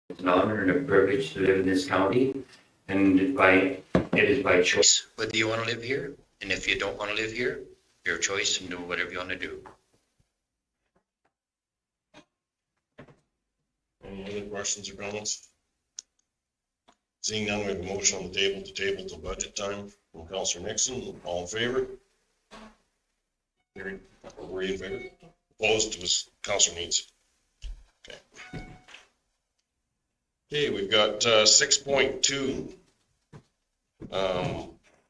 It's an honor and a privilege to live in this county, and it is by choice whether you want to live here, and if you don't want to live here, your choice, and do whatever you want to do. Any other questions or comments? Seeing none, we have a motion on the table to table till budget time from Councillor Nixon. All in favor? Carried. Were you in favor? Opposed was Councillor Needs. Okay. Okay, we've got 6.2.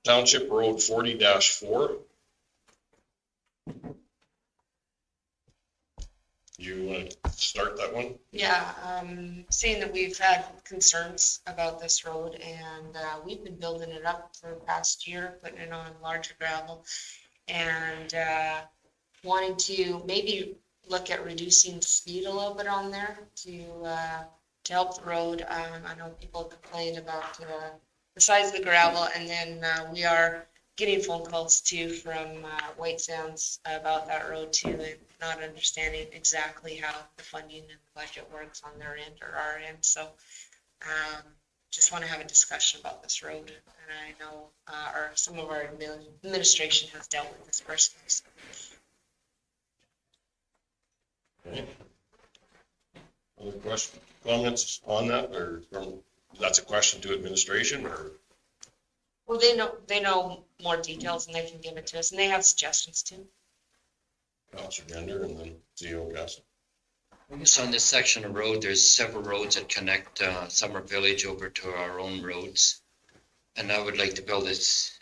Township Road 40-4. You want to start that one? Yeah, seeing that we've had concerns about this road and we've been building it up for the past year, putting it on larger gravel and wanting to maybe look at reducing the speed a little bit on there to help the road. I know people complain about the size of the gravel, and then we are getting phone calls too from White Sands about that road too, and not understanding exactly how the funding and the budget works on their end or our end. So just want to have a discussion about this road. And I know some of our administration has dealt with this personally. So. Okay. Other questions, comments on that, or that's a question to administration, or? Well, they know more details and they can give it to us, and they have suggestions too. Councillor Gender and then CEO Cath. I guess on this section of road, there's several roads that connect Summer Village over to our own roads. And I would like to build this,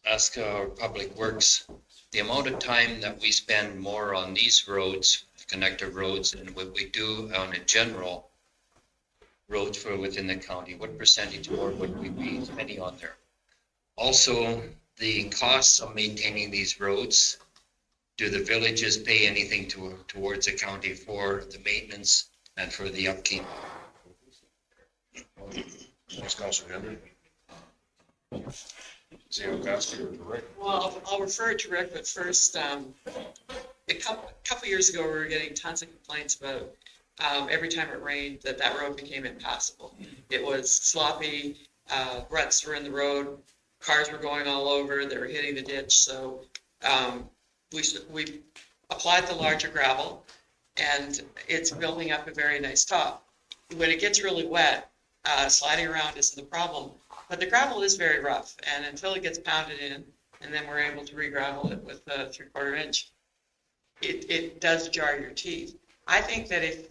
ask our Public Works, the amount of time that we spend more on these roads, connector roads, and what we do on a general roads for within the county, what percentage more would we be spending on there? Also, the costs of maintaining these roads. Do the villages pay anything towards the county for the maintenance and for the upkeep? Thanks, Councillor Gender. CEO Cath, or Rick? Well, I'll refer to Rick, but first, a couple years ago, we were getting tons of complaints about every time it rained that road became impassable. It was sloppy, ruts were in the road, cars were going all over, they were hitting the ditch. So we applied the larger gravel, and it's building up a very nice top. When it gets really wet, sliding around isn't the problem, but the gravel is very rough, and until it gets pounded in, and then we're able to re-gravel it with a 3/4 inch, it does jar your teeth. I think that if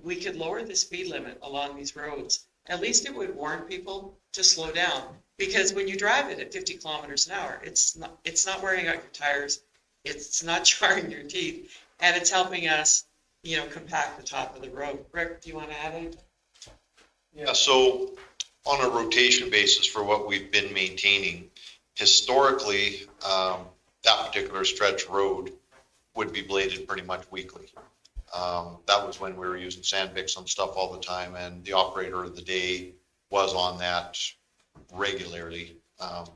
we could lower the speed limit along these roads, at least it would warn people to slow down. Because when you drive it at 50 kilometers an hour, it's not wearing out your tires, it's not jarring your teeth, and it's helping us, compact the top of the road. Rick, do you want to add anything? Yeah, so on a rotation basis for what we've been maintaining, historically, that particular stretch road would be bladed pretty much weekly. That was when we were using sand picks and stuff all the time, and the operator of the day was on that regularly,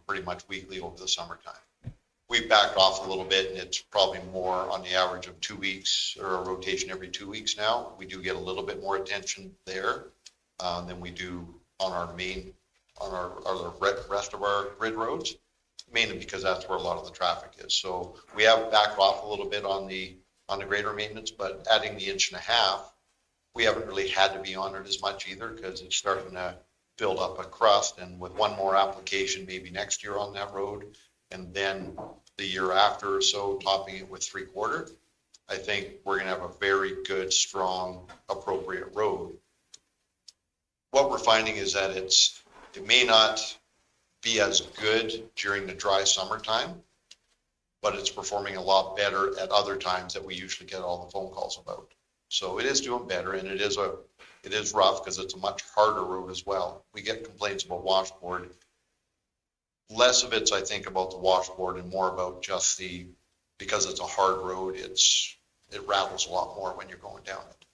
pretty much weekly over the summertime. We've backed off a little bit, and it's probably more on the average of 2 weeks or a rotation every 2 weeks now. We do get a little bit more attention there than we do on our rest of our grid roads, mainly because that's where a lot of the traffic is. So we have backed off a little bit on the greater maintenance, but adding the 1.5 inches, we haven't really had to be on it as much either, because it's starting to build up a crust, and with one more application maybe next year on that road, and then the year after or so topping it with 3/4, I think we're going to have a very good, strong, appropriate road. What we're finding is that it may not be as good during the dry summertime, but it's performing a lot better at other times that we usually get all the phone calls about. So it is doing better, and it is rough because it's a much harder road as well. We get complaints about washboard. Less of it's, I think, about the washboard and more about just because it's a hard road, it rattles a lot more when you're going down it.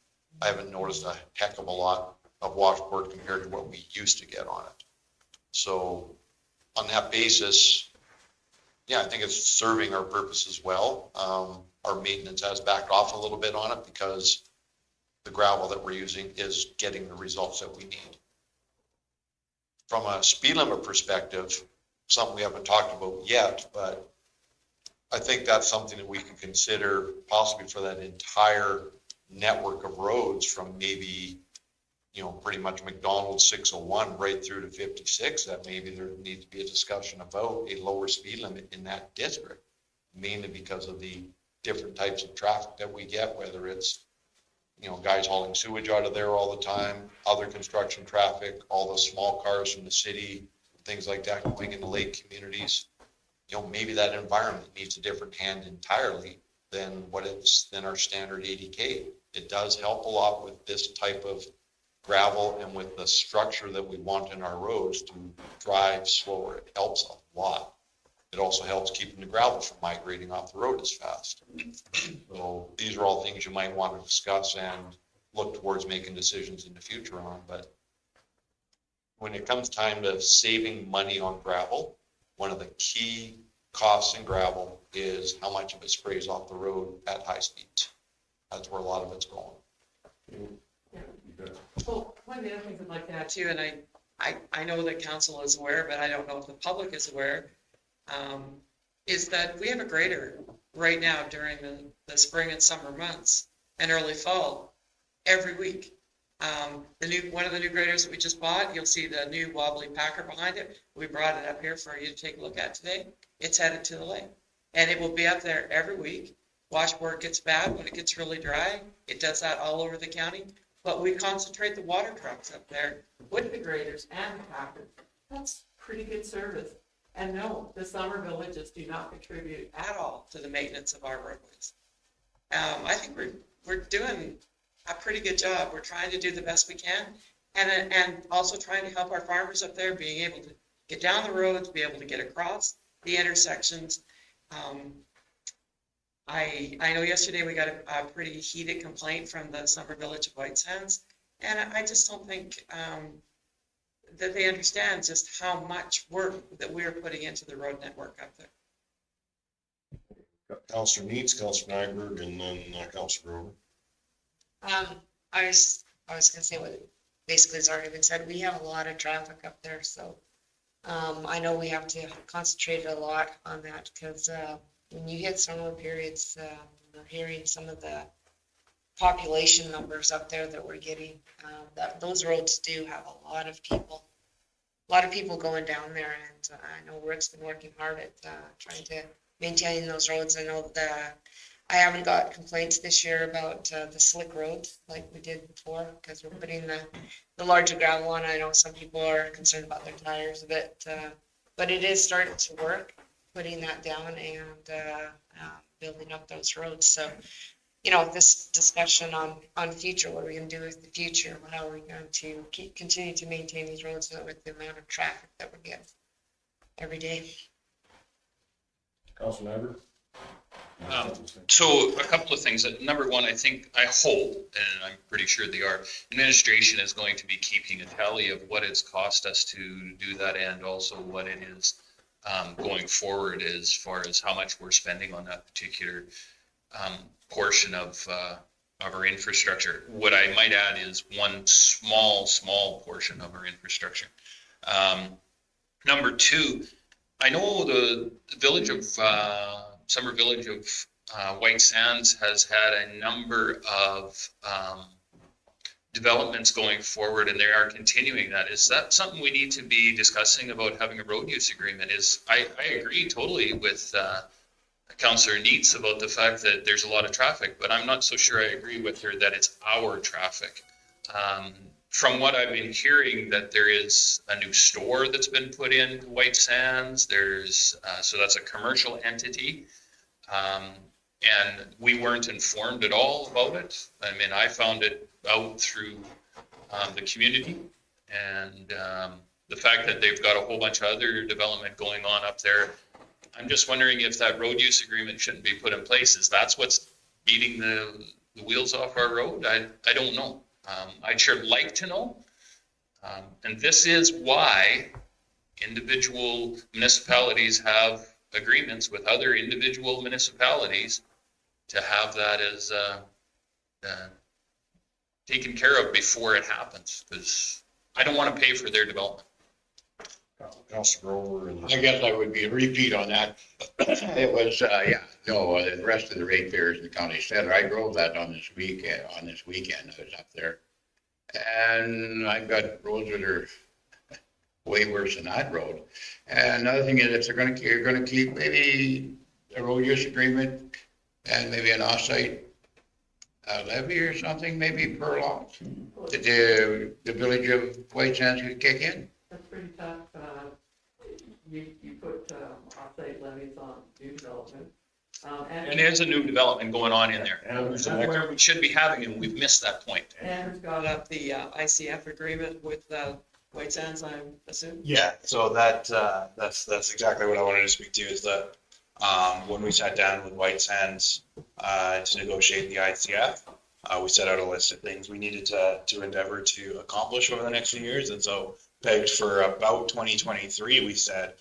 I haven't noticed a heck of a lot of washboard compared to what we used to get on it. So on that basis, yeah, I think it's serving our purpose as well. Our maintenance has backed off a little bit on it because the gravel that we're using is getting the results that we need. From a speed limit perspective, something we haven't talked about yet, but I think that's something that we can consider possibly for that entire network of roads from maybe, pretty much McDonald's 601 right through to 56, that maybe there needs to be a discussion about a lower speed limit in that district, mainly because of the different types of traffic that we get, whether it's, guys hauling sewage out of there all the time, other construction traffic, all the small cars from the city, things like that going into lake communities. Maybe that environment needs a different hand entirely than our standard 80K. It does help a lot with this type of gravel and with the structure that we want in our roads to drive slower. It helps a lot. It also helps keeping the gravel from migrating off the road as fast. So these are all things you might want to discuss and look towards making decisions in the future on. But when it comes time to saving money on gravel, one of the key costs in gravel is how much of it sprays off the road at high speeds. That's where a lot of it's going. Well, one of the other things I'd like to add too, and I know that council is aware, but I don't know if the public is aware, is that we have a grader right now during the spring and summer months and early fall every week. One of the new graders that we just bought, you'll see the new wobbly packer behind it. We brought it up here for you to take a look at today. It's headed to the lake, and it will be up there every week. Watch where it gets bad when it gets really dry. It does that all over the county, but we concentrate the water trucks up there with the graders and the packers. That's pretty good service. And no, the summer villages do not contribute at all to the maintenance of our roadways. I think we're doing a pretty good job. We're trying to do the best we can, and also trying to help our farmers up there being able to get down the roads, be able to get across the intersections. I know yesterday we got a pretty heated complaint from the Summer Village of White Sands, and I just don't think that they understand just how much work that we're putting into the road network up there. Councillor Needs, Councillor Nyberg, and then Councillor Grover. I was gonna say what basically has already been said. We have a lot of traffic up there, so I know we have to concentrate a lot on that because when you hit summer periods, we're hearing some of the population numbers up there that we're getting. That those roads do have a lot of people going down there, and I know Rick's been working hard at trying to maintain those roads. I know that I haven't got complaints this year about the slick roads like we did before because we're putting the larger gravel on. I know some people are concerned about their tires a bit, but it is starting to work, putting that down and building up those roads. So, this discussion on future, what are we going to do with the future? How are we going to continue to maintain these roads with the amount of traffic that we're getting every day? Councillor Nyberg. So a couple of things. Number one, I hope, and I'm pretty sure they are, administration is going to be keeping a tally of what it's cost us to do that and also what it is going forward as far as how much we're spending on that particular portion of our infrastructure. What I might add is one small portion of our infrastructure. Number two, I know the village of Summer Village of White Sands has had a number of developments going forward, and they are continuing that. Is that something we need to be discussing about having a road use agreement? I agree totally with Councillor Neitz about the fact that there's a lot of traffic, but I'm not so sure I agree with her that it's our traffic. From what I've been hearing, that there is a new store that's been put in White Sands. So that's a commercial entity. And we weren't informed at all about it. I mean, I found it out through the community, and the fact that they've got a whole bunch of other development going on up there. I'm just wondering if that road use agreement shouldn't be put in place. Is that's what's beating the wheels off our road? I don't know. I'd sure like to know. And this is why individual municipalities have agreements with other individual municipalities to have that as taken care of before it happens, because I don't want to pay for their development. Councilor Grover and. I guess I would be a repeat on that. It was, the rest of the ratepayers in the county center, I drove that on this weekend, I was up there. And I've got roads that are way worse than that road. And another thing is, if you're gonna keep maybe a road use agreement and maybe an offsite levy or something, maybe per lot, that the village of White Sands could kick in. That's pretty tough. You put off-site levies on new development. And there's a new development going on in there. And there's the That's next, where we should be having it, we've missed that point. Andrew's Got up the ICF agreement with White Sands, I assume? Yeah, so that's exactly what I wanted to speak to, is that when we sat down with White Sands to negotiate the ICF, we set out a list of things we needed to endeavor to accomplish over the next few years. And so pegged for about 2023, we said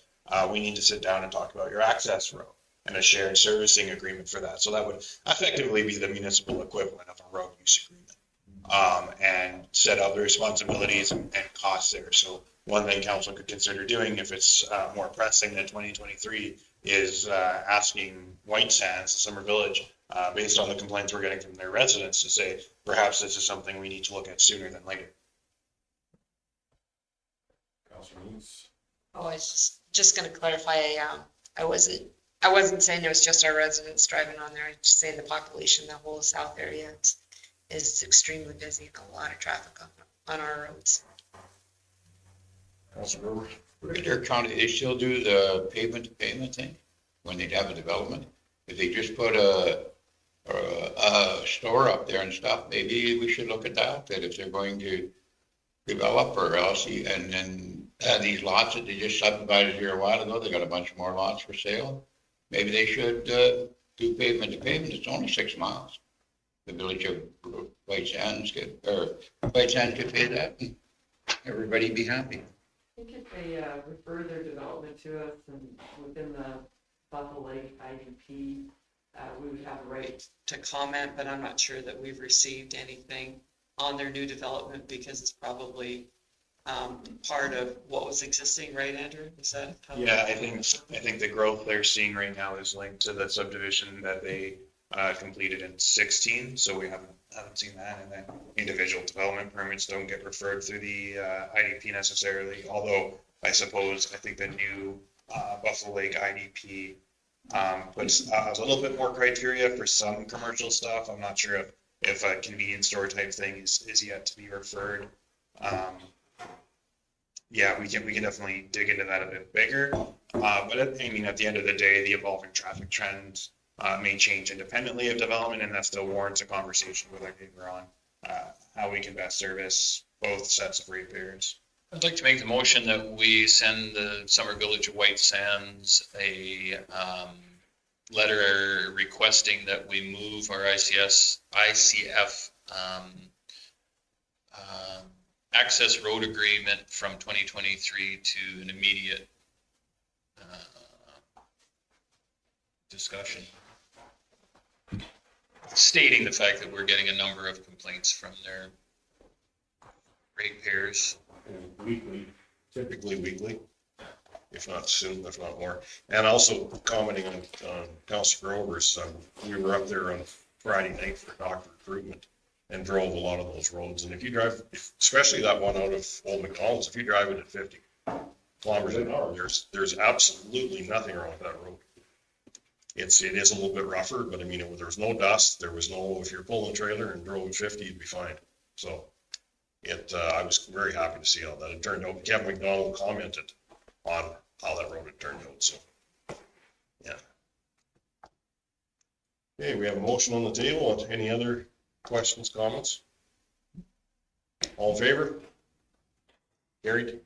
we need to sit down and talk about your access road and a shared servicing agreement for that. So that would effectively be the municipal equivalent of a road use agreement, and set out the responsibilities and costs there. So one thing council could consider doing, if it's more pressing than 2023, is asking White Sands, the Summer Village, based on the complaints we're getting from their residents, to say perhaps this is something we need to look at sooner than later. Councilor Needs. Oh, I was just gonna clarify, I wasn't saying it was just our residents driving on there, I'm just saying the population, the whole south area is extremely busy, a lot of traffic on our roads. Councilor Grover. Would their county, they still do the pavement to pavement thing when they'd have a development? If they just put a store up there and stuff, maybe we should look at that if they're going to develop, or else, and then these lots that they just subdivided here a while ago, they got a bunch more lots for sale. Maybe they should do pavement to pavement. It's only 6 miles. The village of White Sands could pay that, and everybody be happy. I think if they refer their development to us and within the Buffalo Lake IDP, we would have a right. To comment, but I'm not sure that we've received anything on their new development, because it's probably part of what was existing, right, Andrew? Is that how? Yeah, I think the growth they're seeing right now is linked to the subdivision that they completed in 16. So we haven't seen that, and then individual development permits don't get referred through the IDP necessarily. Although I think the new Buffalo Lake IDP puts a little bit more criteria for some commercial stuff. I'm not sure if a convenience store type thing is yet to be referred. Yeah, we can definitely dig into that a bit bigger. But at the end of the day, the evolving traffic trends may change independently of development, and that still warrants a conversation with our neighbor on how we can best service both sets of ratepayers. I'd like to make the motion that we send the Summer Village of White Sands a letter requesting that we move our ICF access road agreement from 2023 to an immediate discussion, stating the fact that we're getting a number of complaints from their ratepayers. Weekly, typically weekly, if not soon, if not more. And also commenting on Councilor Grover's, we were up there on Friday night for doctor recruitment and drove a lot of those roads. And if you drive, especially that one out of Old McDonald's, if you drive it at 50 kilometers an hour, there's absolutely nothing wrong with that road. It is a little bit rougher, but I mean, there was no dust. There was no, if you're pulling a trailer and drove at 50, you'd be fine. So I was very happy to see how that had turned out. Kevin McDonald commented on how that road had turned out. So, yeah. Okay, we have a motion on the table. Any other questions, comments? All in favor? Carried.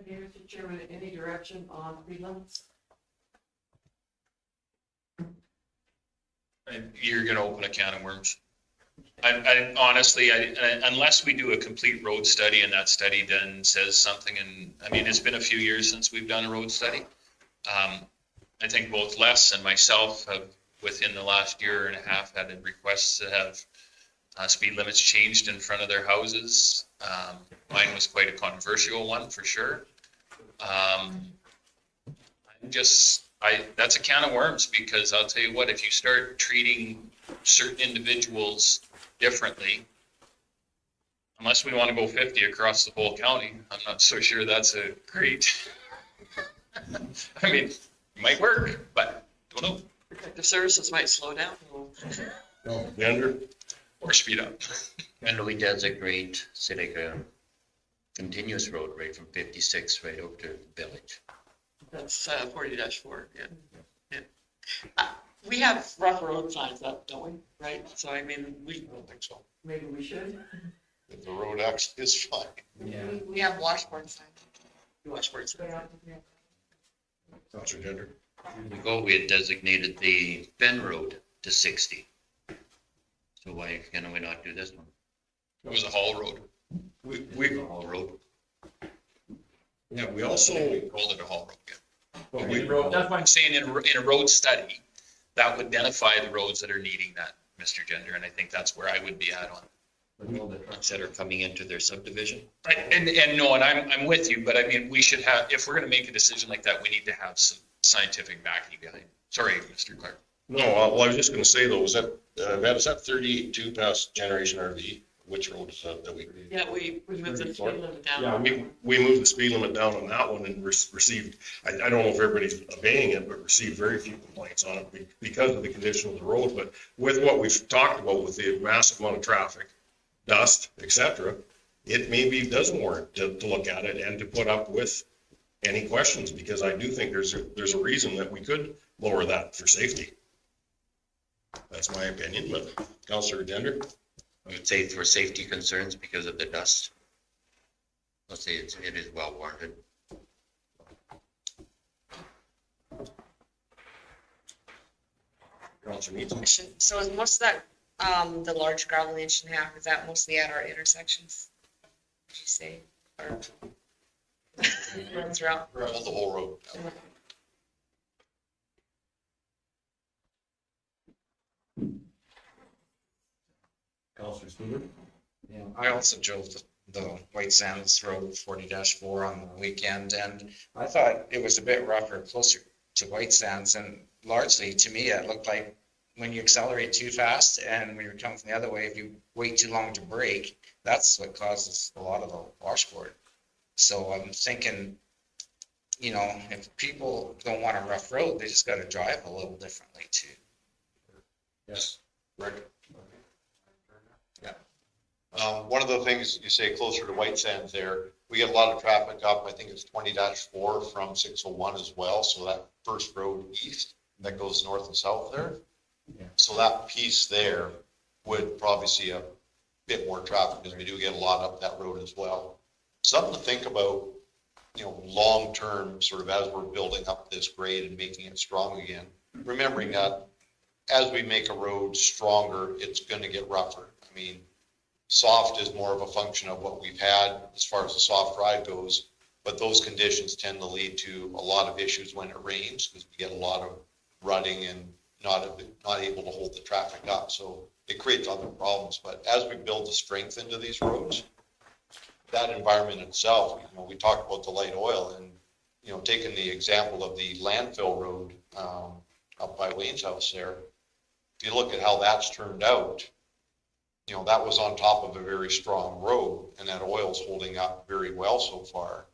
Mr. Chairman, any direction on speed limits? And you're gonna open a can of worms. I honestly, unless we do a complete road study and that study then says something, and I mean, it's been a few years since we've done a road study. I think both Les and myself have, within the last year and a half, had requests to have Speed limits changed in front of their houses. Mine was quite a controversial one for sure. That's a can of worms, because I'll tell you what, if you start treating certain individuals differently, unless we want to go 50 across the whole county, I'm not so sure that's a great, I mean, it might work, but don't know, Protective services might slow down a little. Gender, or speed up. And we designate, say like a continuous road right from 56 right over to the village. That's 40-4, yeah. Yeah. We have rough road signs up, don't we? Right? So I mean, I don't think so. Maybe we should. If the road actually is fine. We have washboard signs. you watch where it's. Counselor Gender. Ago, we had designated the Fen Road to 60. So why can we not do this one? It was a haul road. We, All road. yeah, we also, We called it a haul road, yeah. but we, That's why I'm saying in a road study, that would identify the roads that are needing that, Mr. Gender, and I think that's where I would be at on. That are coming into their subdivision. And no, and I'm with you, but I mean, we should have, if we're gonna make a decision like that, we need to have some scientific backing behind it. Sorry, Mr. Clark. no, well, I was just gonna say though, is that 38-2 past Generation RV? Which road is that we? Yeah, we moved the speed limit down. Yeah, we moved the speed limit down on that one and received, I don't know if everybody's obeying it, but received very few complaints on it because of the condition of the road. But with what we've talked about with the massive amount of traffic, dust, et cetera, it maybe doesn't warrant to look at it and to put up with any questions, because I do think there's a reason that we could lower that for safety. That's my opinion, but Councillor Dender? I would say for safety concerns because of the dust. Let's say it is well warranted. Councillor Needs? Question. So is most of that, the large gravel 1.5 inch, is that mostly at our intersections? Did you say? Or run throughout? Well, the whole road. Councillor Studer? Yeah, I also drove the White Sands Road 40-4 on the weekend, and I thought it was a bit rougher, closer to White Sands, and largely, to me, it looked like when you accelerate too fast and when you're coming from the other way, if you wait too long to brake, that's what causes a lot of the washboard. So I'm thinking, you know, if people don't want a rough road, they just got to drive a little differently too. Yes. Rick? One of the things you say closer to White Sands there, we get a lot of traffic up, I think it's 20-4 from 601 as well. So that first road east that goes north and south there. Yeah. So that piece there would probably see a bit more traffic, because we do get a lot up that road as well. Something to think about, you know, long-term, sort of as we're building up this grade and making it strong again, remembering that as we make a road stronger, it's going to get rougher. I mean, soft is more of a function of what we've had as far as the soft ride goes, but those conditions tend to lead to a lot of issues when it rains, because we get a lot of rutting and not able to hold the traffic up. So it creates other problems. But as we build the strength into these roads, that environment itself, you know, we talked about the light oil, and, you know, taking the example of the landfill road up by Wayne's house there, if you look at how that's turned out, you know, that was on top of a very strong road, and that oil's holding up very well so far.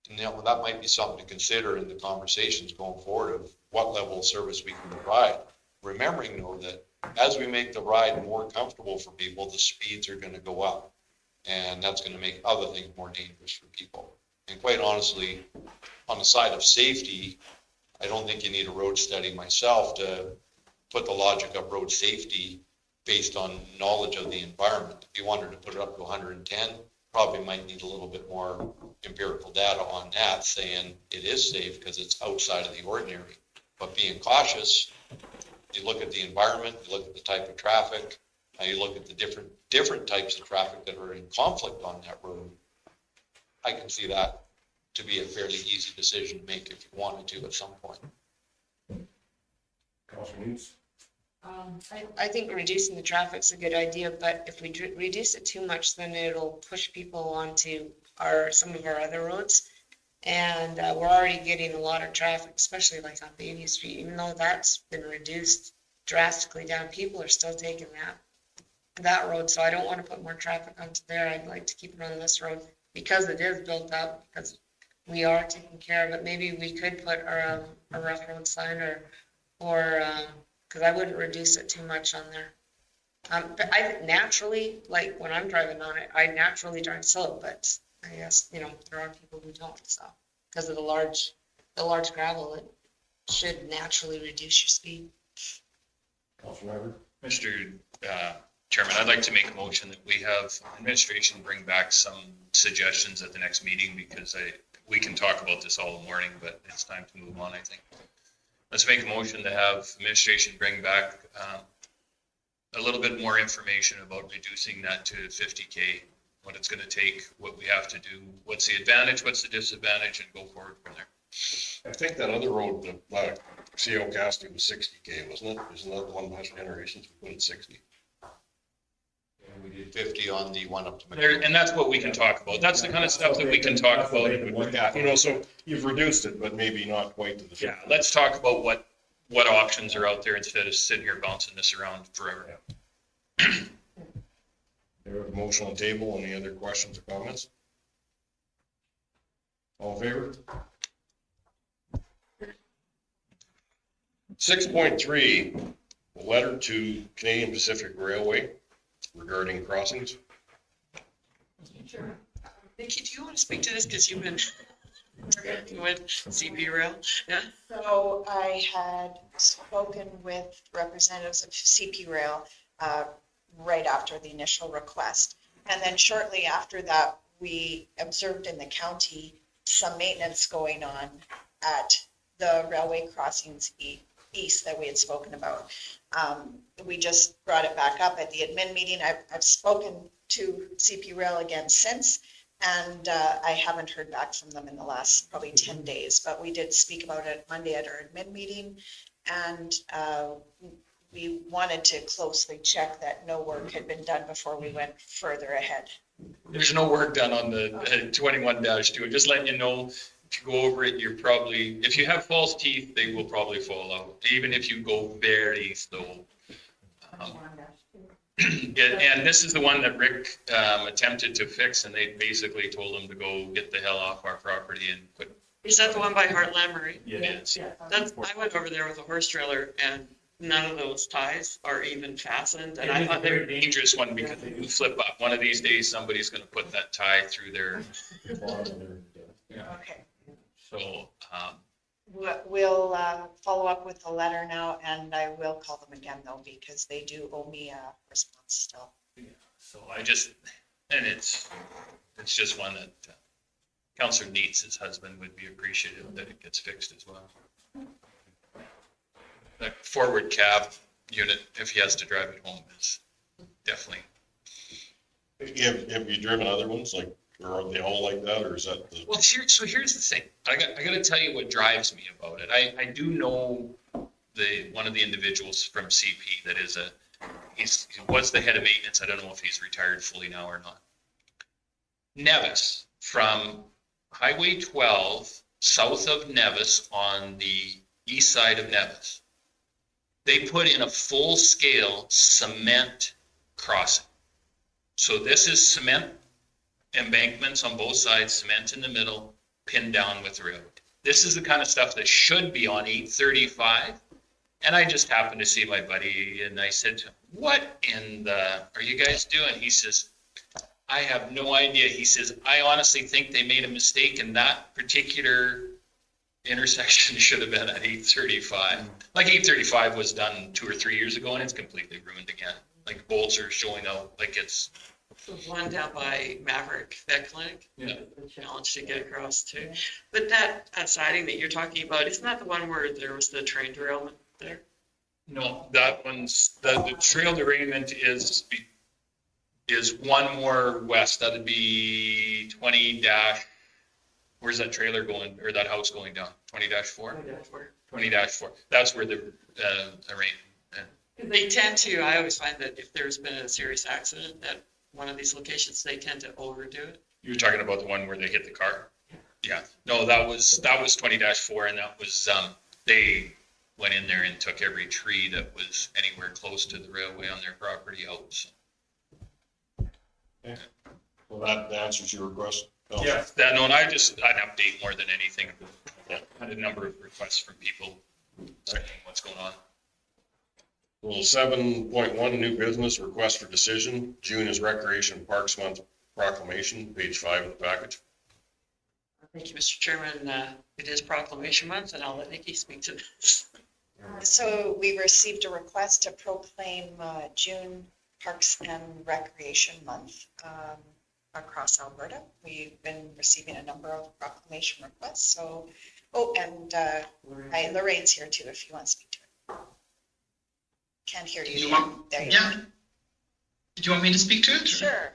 And, you know, that might be something to consider in the conversations going forward of what level of service we can provide. Remembering though that as we make the ride more comfortable for people, the speeds are going to go up, and that's going to make other things more dangerous for people. And quite honestly, on the side of safety, I don't think you need a road study myself to put the logic of road safety based on knowledge of the environment. If you wanted to put it up to 110, probably might need a little bit more empirical data on that, saying it is safe because it's outside of the ordinary. But being cautious, you look at the environment, you look at the type of traffic, and you look at the different types of traffic that are in conflict on that road. I can see that to be a fairly easy decision to make if you wanted to at some point. Councillor Needs? I think reducing the traffic's a good idea, but if we reduce it too much, then it'll push people onto some of our other roads. And we're already getting a lot of traffic, especially like on Baby Street, even though that's been reduced drastically down, people are still taking that road. So I don't want to put more traffic onto there. I'd like to keep it on this road because it is built up, because we are taking care of it. Maybe we could put a rough road sign or because I wouldn't reduce it too much on there. But I naturally, like when I'm driving on it, I naturally drive slow, but I guess, there are people who don't, so. Because of the large gravel, it should naturally reduce your speed. Councilmember? Mr. Chairman, I'd like to make a motion that we have administration bring back some suggestions at the next meeting, because we can talk about this all morning, but it's time to move on, I think. Let's make a motion to have administration bring back a little bit more information about reducing that to 50K, what it's going to take, what we have to do, what's the advantage, what's the disadvantage, and go forward from there. I think that other road, the CO Casting was 60K, wasn't it? Isn't that the one by Generations we put at 60? We did 50 on the one up to. There, and that's what we can talk about. That's the kind of stuff that we can talk about. So you've reduced it, but maybe not quite to the. Yeah, let's talk about what options are out there instead of sitting here bouncing this around forever. There was a motion on the table. Any other questions or comments? All in favor? 6.3, a letter to Canadian Pacific Railway regarding crossings. Nikki, do you want to speak to this? Because you've been working with CP Rail. Yeah. So I had spoken with representatives of CP Rail right after the initial request. And then shortly after that, we observed in the county some maintenance going on at the railway crossings east that we had spoken about. We just brought it back up at the admin meeting. I've spoken to CP Rail again since, and I haven't heard back from them in the last probably 10 days, but we did speak about it Monday at our admin meeting, and we wanted to closely check that no work had been done before we went further ahead. There's no work done on the 21-2. Just letting you know, if you go over it, you're probably, if you have false teeth, they will probably fall out, even if you go very slow. And this is the one that Rick attempted to fix, and they basically told him to go get the hell off our property and quit. Is that the one by Heartland, right? Yes. I went over there with a horse trailer and none of those ties are even fastened. And I thought they were Dangerous one, because if you flip up, one of these days, somebody's gonna put that tie through their. Okay. So, We'll follow up with the letter now, and I will call them again though, because they do owe me a response still. so and it's just one that Councillor Neitz' husband would be appreciative that it gets fixed as well. The forward cab unit, if he has to drive it home, is definitely. Have you driven other ones, like, or are they all like that, or is that the? Well, here's the thing. I got to tell you what drives me about it. I do know one of the individuals from CP that is he was the head of maintenance. I don't know if he's retired fully now or not. Nevis, from Highway 12 south of Nevis on the east side of Nevis, they put in a full-scale cement crossing. So this is cement embankments on both sides, cement in the middle, pinned down with the road. This is the kind of stuff that should be on 835. And I just happened to see my buddy, and I said to him, what in the are you guys doing? He says, I have no idea. He says, I honestly think they made a mistake, and that particular intersection should have been at 835. Like 835 was done 2 or 3 years ago, and it's completely ruined again. Like bolts are showing out, like it's. The one down by Maverick Vet Clinic. Yeah. Challenge to get across too. But that siding that you're talking about, isn't that the one where there was the train derailment there? No, that one's, the trail derailment is one more west. That'd be 20 dash, where's that trailer going, or that house going down? 20-4? 20-4. That's where the They tend to, I always find that if there's been a serious accident at one of these locations, they tend to overdo it. You're talking about the one where they hit the car? Yeah, no, that was 20-4, and that was, they went in there and took every tree that was anywhere close to the railway on their property out. So. Well, that answers your request. Yeah, that, no, and I just, an update more than anything. Yeah. Had a number of requests from people, checking what's going on. Well, 7.1, new business, request for decision. June is Recreation Parks Month proclamation, page 5 of the package. Thank you, Mr. Chairman. It is proclamation month, and I'll let Nikki speak to this. So we received a request to proclaim June Parks and Recreation Month across Alberta. We've been receiving a number of proclamation requests. So, and Lorraine's here too, if you want to speak to her. Can't hear you. There you Yeah. Do you want me to speak to it? Sure.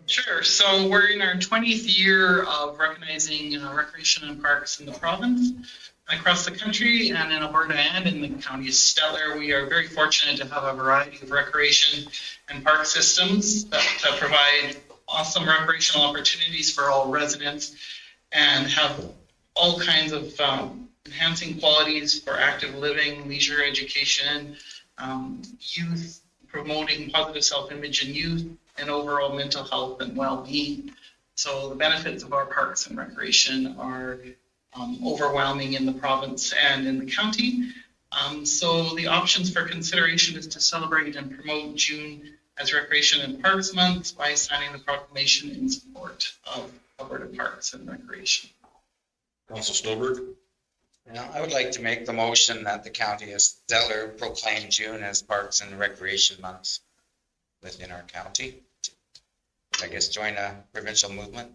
Sure. So we're in our 20th year of recognizing recreation and parks in the province and across the country, and in Alberta and in the county of Stellar. We are very fortunate to have a variety of recreation and park systems that provide awesome recreational opportunities for all residents and have all kinds of enhancing qualities for active living, leisure, education, youth, promoting positive self-image in youth, and overall mental health and well-being. So the benefits of our parks and recreation are overwhelming in the province and in the county. So the options for consideration is to celebrate and promote June as Recreation and Parks Month by signing the proclamation in support of Alberta Parks and Recreation. Council Snowberg. I would like to make the motion that the county of Stellar proclaim June as Parks and Recreation Months within our county. I guess join a provincial movement.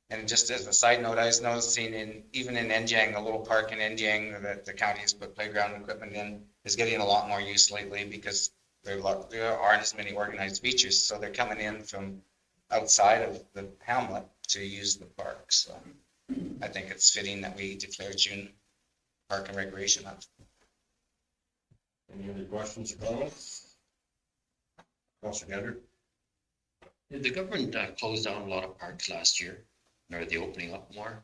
And just as a side note, I was noticing even in Enjang, the little park in Enjang that the county has put playground equipment in is getting a lot more use lately because there aren't as many organized features. So they're coming in from outside of the hamlet to use the park. So I think it's fitting that we declare June Park and Recreation Month. Any other questions or comments? Council Gander. Did the government close down a lot of parks last year? Or are they opening up more?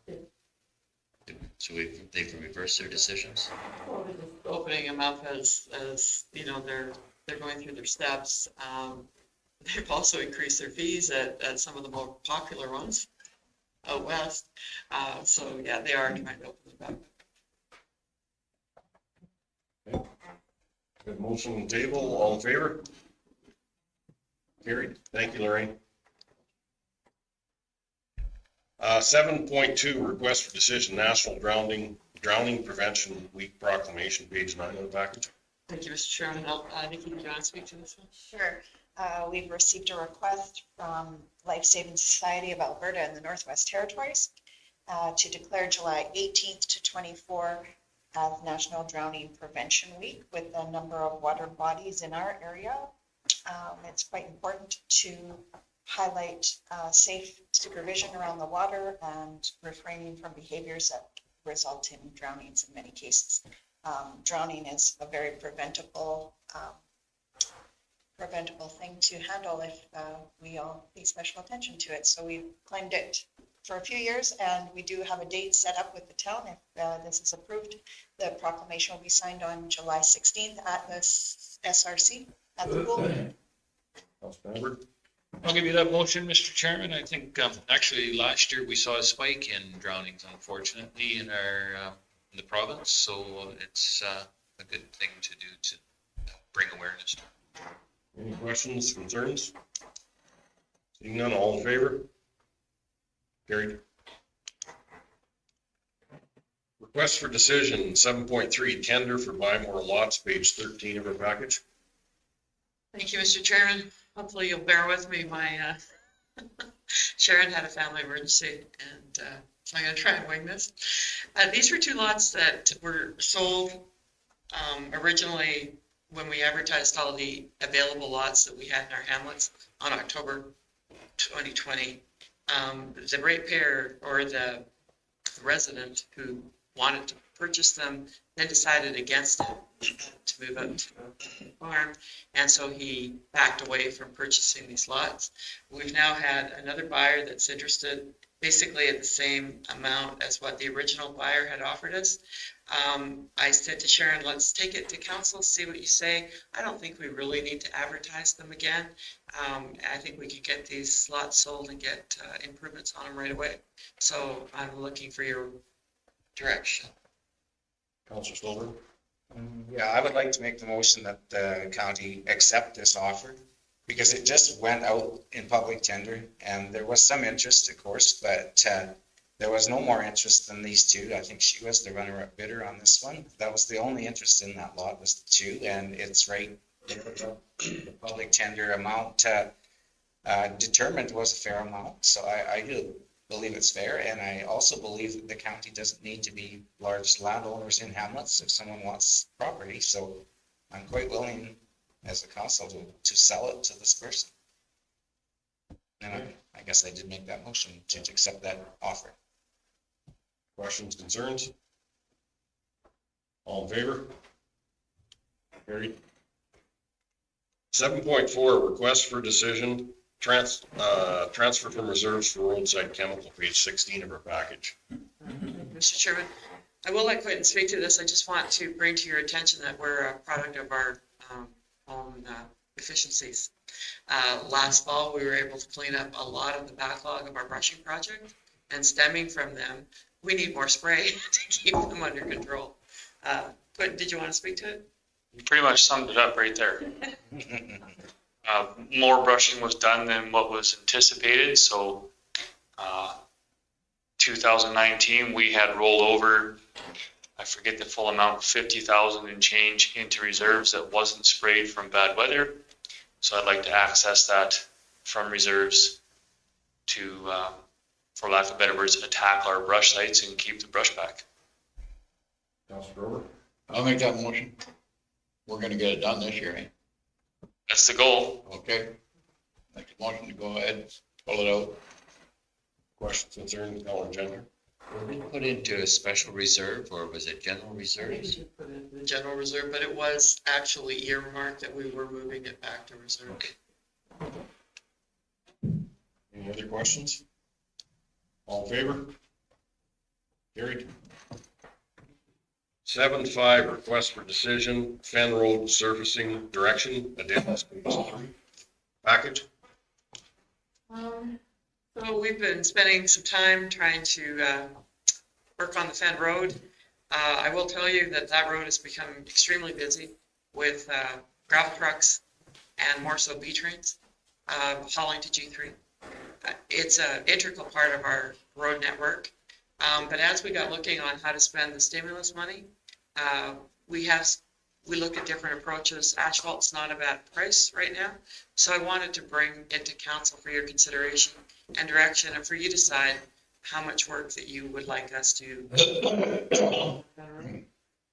So they've reversed their decisions? Opening them up as you know, they're going through their steps. They've also increased their fees at some of the more popular ones out west. So yeah, they are trying to open them up. Good motion on the table. All in favor? Carried. Thank you, Lorraine. 7.2, request for decision, National Drowning Prevention Week proclamation, page 9 of the package. Thank you, Mr. Chairman. Nikki, do you want to speak to this one? Sure. We've received a request from Life Saving Society of Alberta and the Northwest Territories to declare July 18th to 24th as National Drowning Prevention Week with a number of water bodies in our area. It's quite important to highlight safe supervision around the water and refraining from behaviors that result in drownings in many cases. Drowning is a very preventable thing to handle if we all pay special attention to it. So we've claimed it for a few years, and we do have a date set up with the town. If this is approved, the proclamation will be signed on July 16th at the SRC at the pool. Council Member. I'll give you that motion, Mr. Chairman. I think actually last year we saw a spike in drownings, unfortunately, in our in the province. So it's a good thing to do to bring awareness to. Any questions, concerns? Seeing none, all in favor? Carried. Request for decision, 7.3, tender for buy more lots, page 13 of our package. Thank you, Mr. Chairman. Hopefully you'll bear with me. My Sharon had a family emergency, and so I'm going to try and wing this. These were two lots that were sold originally when we advertised all the available lots that we had in our hamlets on October 2020. The ratepayer or the resident who wanted to purchase them, then decided against it to move out to a farm. And so he backed away from purchasing these lots. We've now had another buyer that's interested basically at the same amount as what the original buyer had offered us. I said to Sharon, let's take it to council, see what you say. I don't think we really need to advertise them again. I think we could get these lots sold and get improvements on them right away. So I'm looking for your direction. Councillor Stover? Yeah, I would like to make the motion that the county accept this offer because it just went out in public tender and there was some interest, of course, but there was no more interest than these two. I think she was the runner-up bidder on this one. That was the only interest in that lot was the two, and it's right there. The public tender amount determined was a fair amount, so I do believe it's fair, and I also believe that the county doesn't need to be large landowners in hamlets if someone wants property, so I'm quite willing as a council to sell it to this person. And I guess I did make that motion to accept that offer. Questions, concerns? All in favor? Carried. 7.4, request for decision, transfer from reserves for roadside chemical, page 16 of our package. Mr. Chairman, I will let Quentin speak to this. I just want to bring to your attention that we're a product of our own efficiencies. Last fall, we were able to clean up a lot of the backlog of our brushing project, and stemming from them, we need more spray to keep them under control. Quentin, did you want to speak to it? You pretty much summed it up right there. More brushing was done than what was anticipated, so 2019 we had rolled over, I forget the full amount, 50,000 and change into reserves that wasn't sprayed from bad weather. So I'd like to access that from reserves to, for lack of better words, attack our brush sites and keep the brush back. Councillor Grover? I'll make that motion. We're gonna get it done this year, eh? That's the goal. Okay. Make a motion to go ahead, pull it out. Questions, concerns, Councillor Gentler? Were we put into a special reserve or was it general reserves? General reserve, but it was actually earmarked that we were moving it back to reserve. Any other questions? All in favor? Carried. 7.5, request for decision, Fen Road surfacing direction, addendum package. So we've been spending some time trying to work on the Fenn Road. I will tell you that that road has become extremely busy with gravel trucks and more so B trains hauling to G3. It's an integral part of our road network. But as we got looking on how to spend the stimulus money, we looked at different approaches. Asphalt's not a bad price right now. So I wanted to bring it to council for your consideration and direction and for you to decide how much work that you would like us to.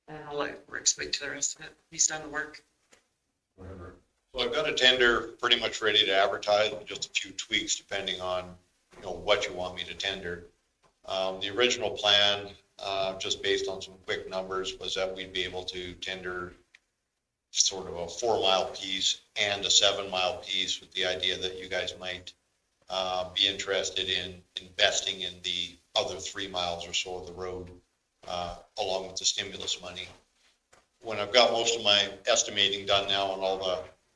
And I'll let Rick speak to the rest of it. He's done the work. Whatever. So I've got a tender pretty much ready to advertise with just a few tweaks depending on, what you want me to tender. The original plan, just based on some quick numbers, was that we'd be able to tender sort of a 4-mile piece and a 7-mile piece with the idea that you guys might be interested in investing in the other 3 miles or so of the road, along with the stimulus money. When I've got most of my estimating done now and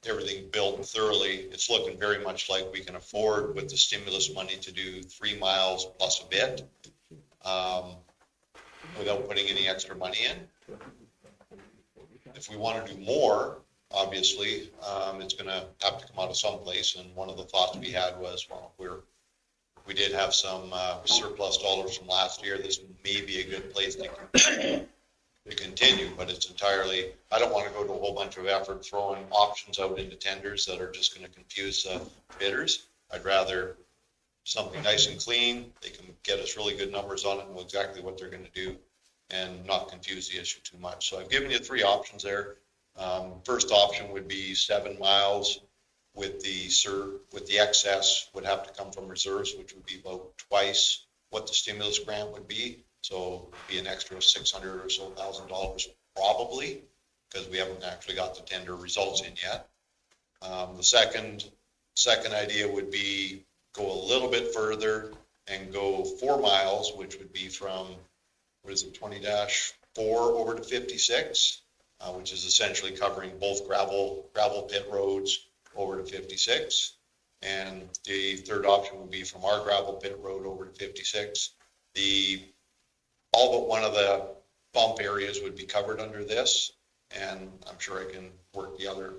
everything built thoroughly, it's looking very much like we can afford with the stimulus money to do 3 miles plus a bit, without putting any extra money in. If we want to do more, obviously, it's going to have to come out of someplace. And one of the thoughts we had was, well, we did have some surplus dollars from last year. This may be a good place to continue, but it's entirely, I don't want to go to a whole bunch of effort throwing options out into tenders that are just going to confuse bidders. I'd rather something nice and clean. They can get us really good numbers on it and know exactly what they're going to do and not confuse the issue too much. So I've given you 3 options there. First option would be 7 miles with the excess would have to come from reserves, which would be about twice what the stimulus grant would be. So be an extra 600 or so $1,000 probably, because we haven't actually got the tender results in yet. The second idea would be go a little bit further and go 4 miles, which would be from, 20-4 over to 56, which is essentially covering both gravel pit roads over to 56. And the third option would be from our gravel pit road over to 56. All but one of the bump areas would be covered under this. And I'm sure I can work the other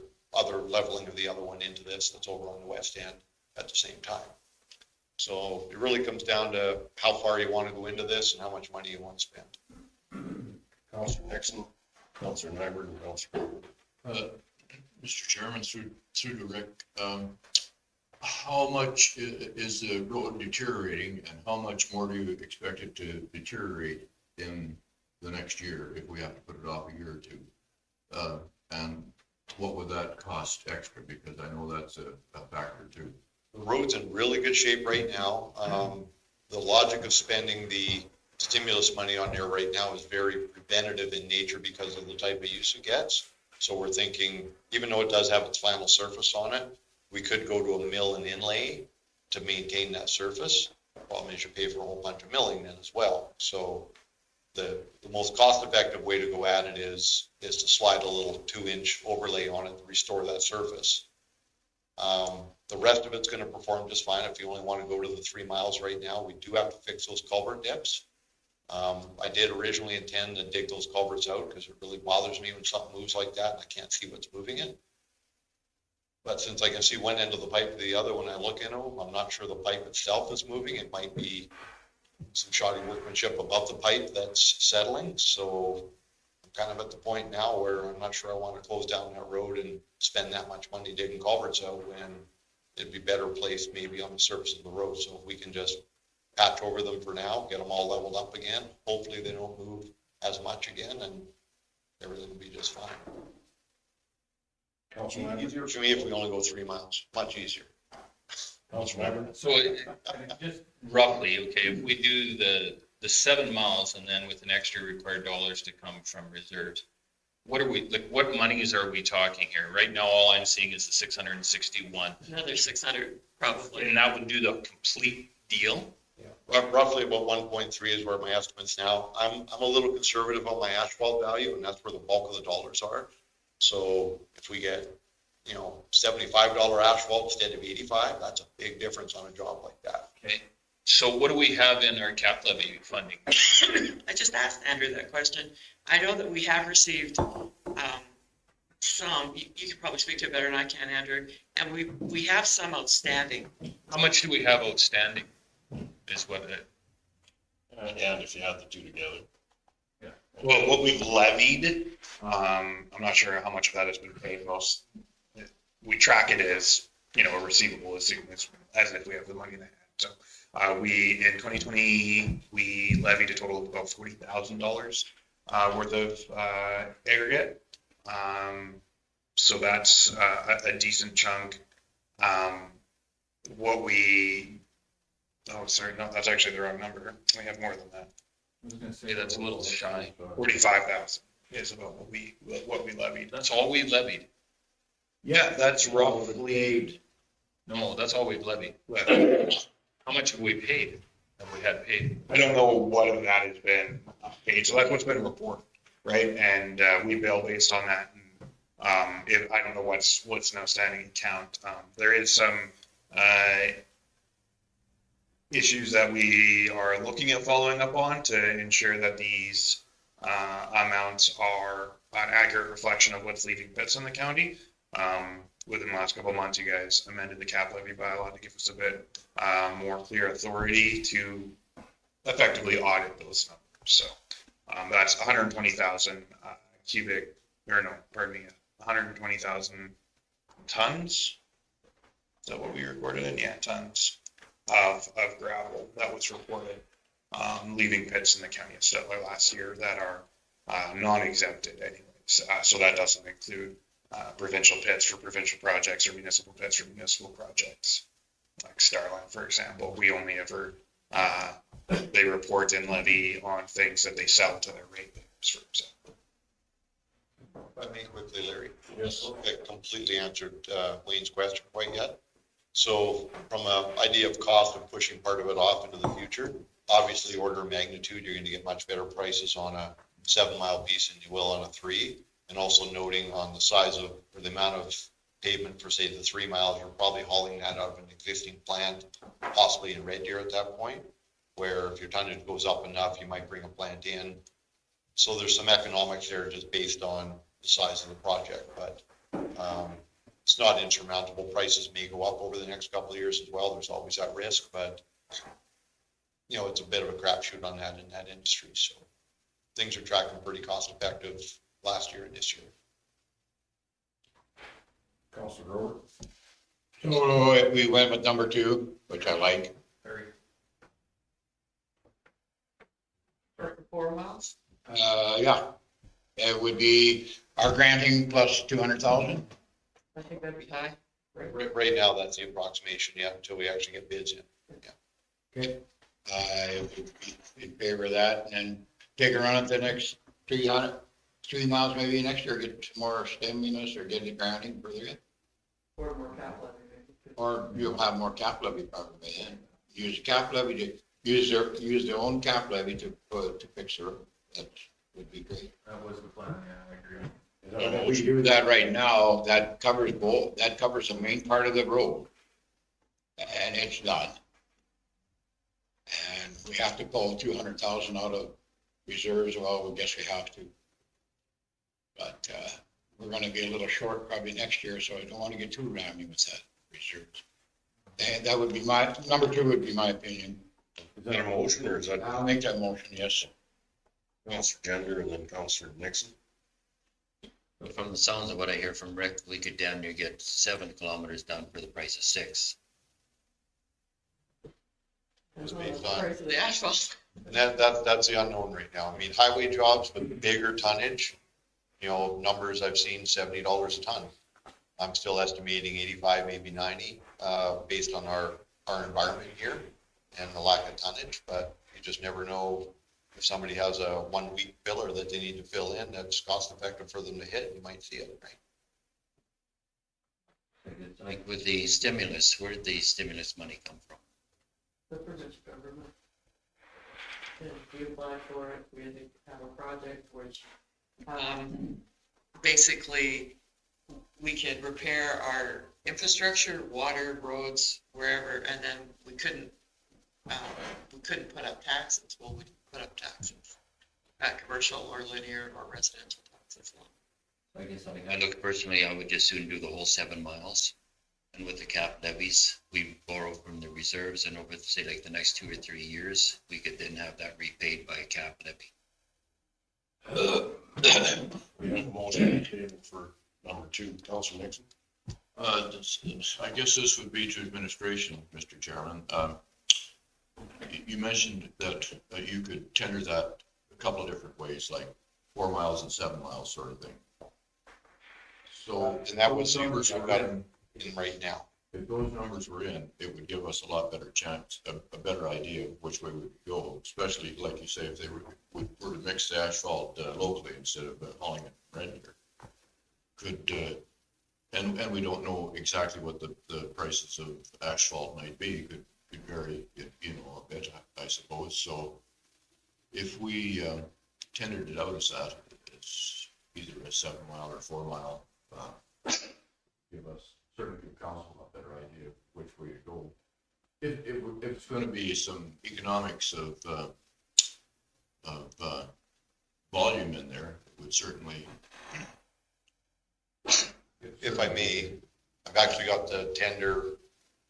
leveling of the other one into this that's over on the west end at the same time. So it really comes down to how far you want to go into this and how much money you want to spend. Councilor Nixon, Councilor Nyberg, and Councilor. Mr. Chairman, through to Rick, how much is the road deteriorating and how much more do you expect it to deteriorate in the next year if we have to put it off a year or two? And what would that cost extra? Because I know that's a factor too. The road's in really good shape right now. The logic of spending the stimulus money on there right now is very preventative in nature because of the type of use it gets. So we're thinking, even though it does have its final surface on it, we could go to a mill and inlay to maintain that surface. The problem is you pay for a whole bunch of milling then as well. So the most cost-effective way to go at it is to slide a little 2-inch overlay on it to restore that surface. The rest of it's going to perform just fine. If you only want to go to the 3 miles right now, we do have to fix those culvert dips. I did originally intend to dig those culverts out because it really bothers me when something moves like that and I can't see what's moving it. But since I can see one end of the pipe to the other when I look into them, I'm not sure the pipe itself is moving. It might be some shoddy workmanship above the pipe that's settling. So I'm kind of at the point now where I'm not sure I want to close down that road and spend that much money digging culverts out when it'd be better placed maybe on the surface of the road. So if we can just patch over them for now, get them all leveled up again, hopefully they don't move as much again and everything will be just fine. Councilor Nyberg. Easier for me if we only go 3 miles, much easier. Councilor Nyberg. So just roughly, okay, if we do the 7 miles and then with an extra required dollars to come from reserves, what are we, like, what monies are we talking here? Right now, all I'm seeing is the 661. Another 600 probably. And that would do the complete deal? Roughly about 1.3 is where my estimate's now. I'm a little conservative on my asphalt value and that's where the bulk of the dollars are. So if we get, $75 asphalt instead of 85, that's a big difference on a job like that. Okay. So what do we have in our cap levy funding? I just asked Andrew that question. I know that we have received some, you can probably speak to it better than I can, Andrew, and we have some outstanding. How much do we have outstanding is what it, And if you add the two together. Well, what we've levied, I'm not sure how much of that has been paid. We track it as, a receivable as soon as if we have the money in the hand. So in 2020, we levied a total of about $40,000 worth of aggregate. So that's a decent chunk. Oh, sorry, no, that's actually the wrong number. We have more than that. I was gonna say that's a little shy. 45,000 is about what we levied. That's all we levied. Yeah, that's roughly. No, that's all we've levied. How much have we paid? Have we had paid? I don't know what of that has been paid, so that's what's been reported, right? And we bill based on that. And, I don't know what's an outstanding account. There is some issues that we are looking at following up on to ensure that these amounts are an accurate reflection of what's leaving pits in the county. Within the last couple of months, you guys amended the cap levy bylaw to give us a bit more clear authority to effectively audit those numbers. So that's 120,000 120,000 tons. Is that what we recorded in? Yeah, tons of gravel that was reported leaving pits in the county of Stettler last year that are non-exempted anyways. So that doesn't include provincial pits for provincial projects or municipal pits for municipal projects. Like Starland, for example, we only ever they report in Levy on things that they sell to their ratepayers, for example. If I may quickly, Larry. Yes. That completely answered Wayne's question quite yet. So from an idea of cost of pushing part of it off into the future, obviously order of magnitude, you're going to get much better prices on a 7-mile piece than you will on a 3. And also noting on the size of, or the amount of pavement for say the 3 miles, you're probably hauling that out of an existing plant, possibly in Red Deer at that point, where if your tonnage goes up enough, you might bring a plant in. So there's some economics there just based on the size of the project, but it's not insurmountable. Prices may go up over the next couple of years as well. There's always that risk, but you know, it's a bit of a crapshoot on that in that industry. So things are tracking pretty cost effective last year and this year. Councilor Grover? So we went with number 2, which I like. For 4 miles? Yeah, it would be our granting plus 200,000. I think that'd be high. Right now, that's the approximation, yeah, until we actually get bids in. Okay. I would be in favor of that, and then take a run at the next 3 miles maybe next year, get some more stimulus or get the granting further in. Or more capital levy, maybe. Or you'll have more cap levy probably then. Use the cap levy to, use their own cap levy to fix the road. That would be great. That was the plan, yeah, I agree. And if we do that right now, that covers the main part of the road. And it's done. And we have to pull 200,000 out of reserves, well, we guess we have to. But, we're gonna be a little short probably next year, so I don't wanna get too rowdy with that reserves. And that would be number 2 would be my opinion. Is that a motion or is that I'll make that motion, yes. Councilor Gender and then Councilor Nixon? From the sounds of what I hear from Rick, we could damn near get 7 kilometers done for the price of 6. It was based on, Price of the asphalt. and that's the unknown right now. I mean, highway jobs with bigger tonnage, you know, numbers I've seen $70 a ton. I'm still estimating 85, maybe 90, based on our environment here and the lack of tonnage, but you just never know. If somebody has a 1-week filler that they need to fill in, that's cost effective for them to hit, you might see it, right? Like with the stimulus, where did the stimulus money come from? The provincial government. And we applied for it, we had to have a project which, Basically, we could repair our infrastructure, water, roads, wherever, and then we couldn't put up taxes. Well, we put up taxes, not commercial or linear or residential taxes. I guess I look personally, I would just soon do the whole 7 miles. And with the cap levies, we borrow from the reserves, and over, say, like the next 2 or 3 years, we could then have that repaid by a cap levy. We have a motion for number 2, Councilor Nixon. I guess this would be to administration, Mr. Chairman. You mentioned that you could tender that a couple of different ways, like 4 miles and 7 miles sort of thing. So, And that was those the numbers numbers I've are got in. in right now. If those numbers were in, it would give us a lot better chance, a better idea of which way we would go, especially like you say, if they were to mix the asphalt locally instead of hauling it right here. Could, and we don't know exactly what the prices of asphalt might be, could vary, you know, a bit, I suppose. So if we tendered it out as that, it's either a 7 mile or 4 mile, give us, certainly give council a better idea of which way to go. If it's gonna be some economics of volume in there, it would certainly. If I may, I've actually got the tender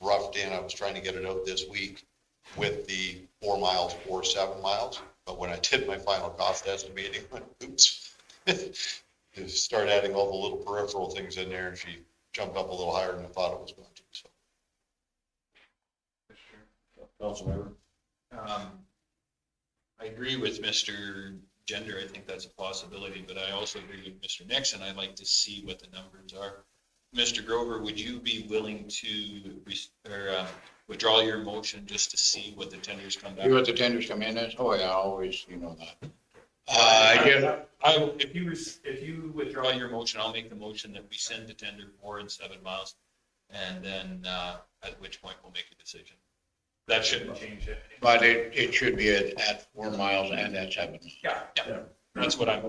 roughed in. I was trying to get it out this week with the 4 miles or 7 miles. But when I did my final cost estimating, oops, start adding all the little peripheral things in there, and she jumped up a little higher than I thought it was going to. So. Councilor I agree with Mr. Gender. I think that's a possibility, but I also agree with Mr. Nixon. I'd like to see what the numbers are. Mr. Grover, would you be willing to withdraw your motion just to see what the tenders come back? See what the tenders come in as? Oh, yeah, always, you know that. If you withdraw your motion, I'll make the motion that we send the tender 4 and 7 miles. And then, at which point we'll make a decision. That shouldn't change it. But it should be at 4 miles and at 7 miles. Yeah. That's my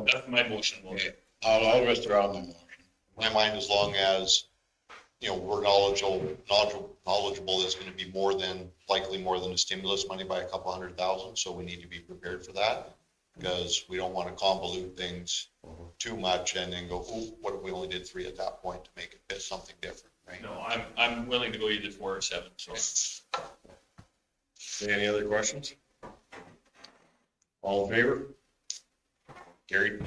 motion. Okay. I'll withdraw my motion. My mind, as long as, we're knowledgeable, there's gonna be likely more than a stimulus money by a couple $100,000, so we need to be prepared for that. Because we don't wanna convolute things too much and then go, ooh, what if we only did 3 at that point to make it fit something different, right? No, I'm willing to go either 4 or 7, so. Any other questions? All in favor? Carried.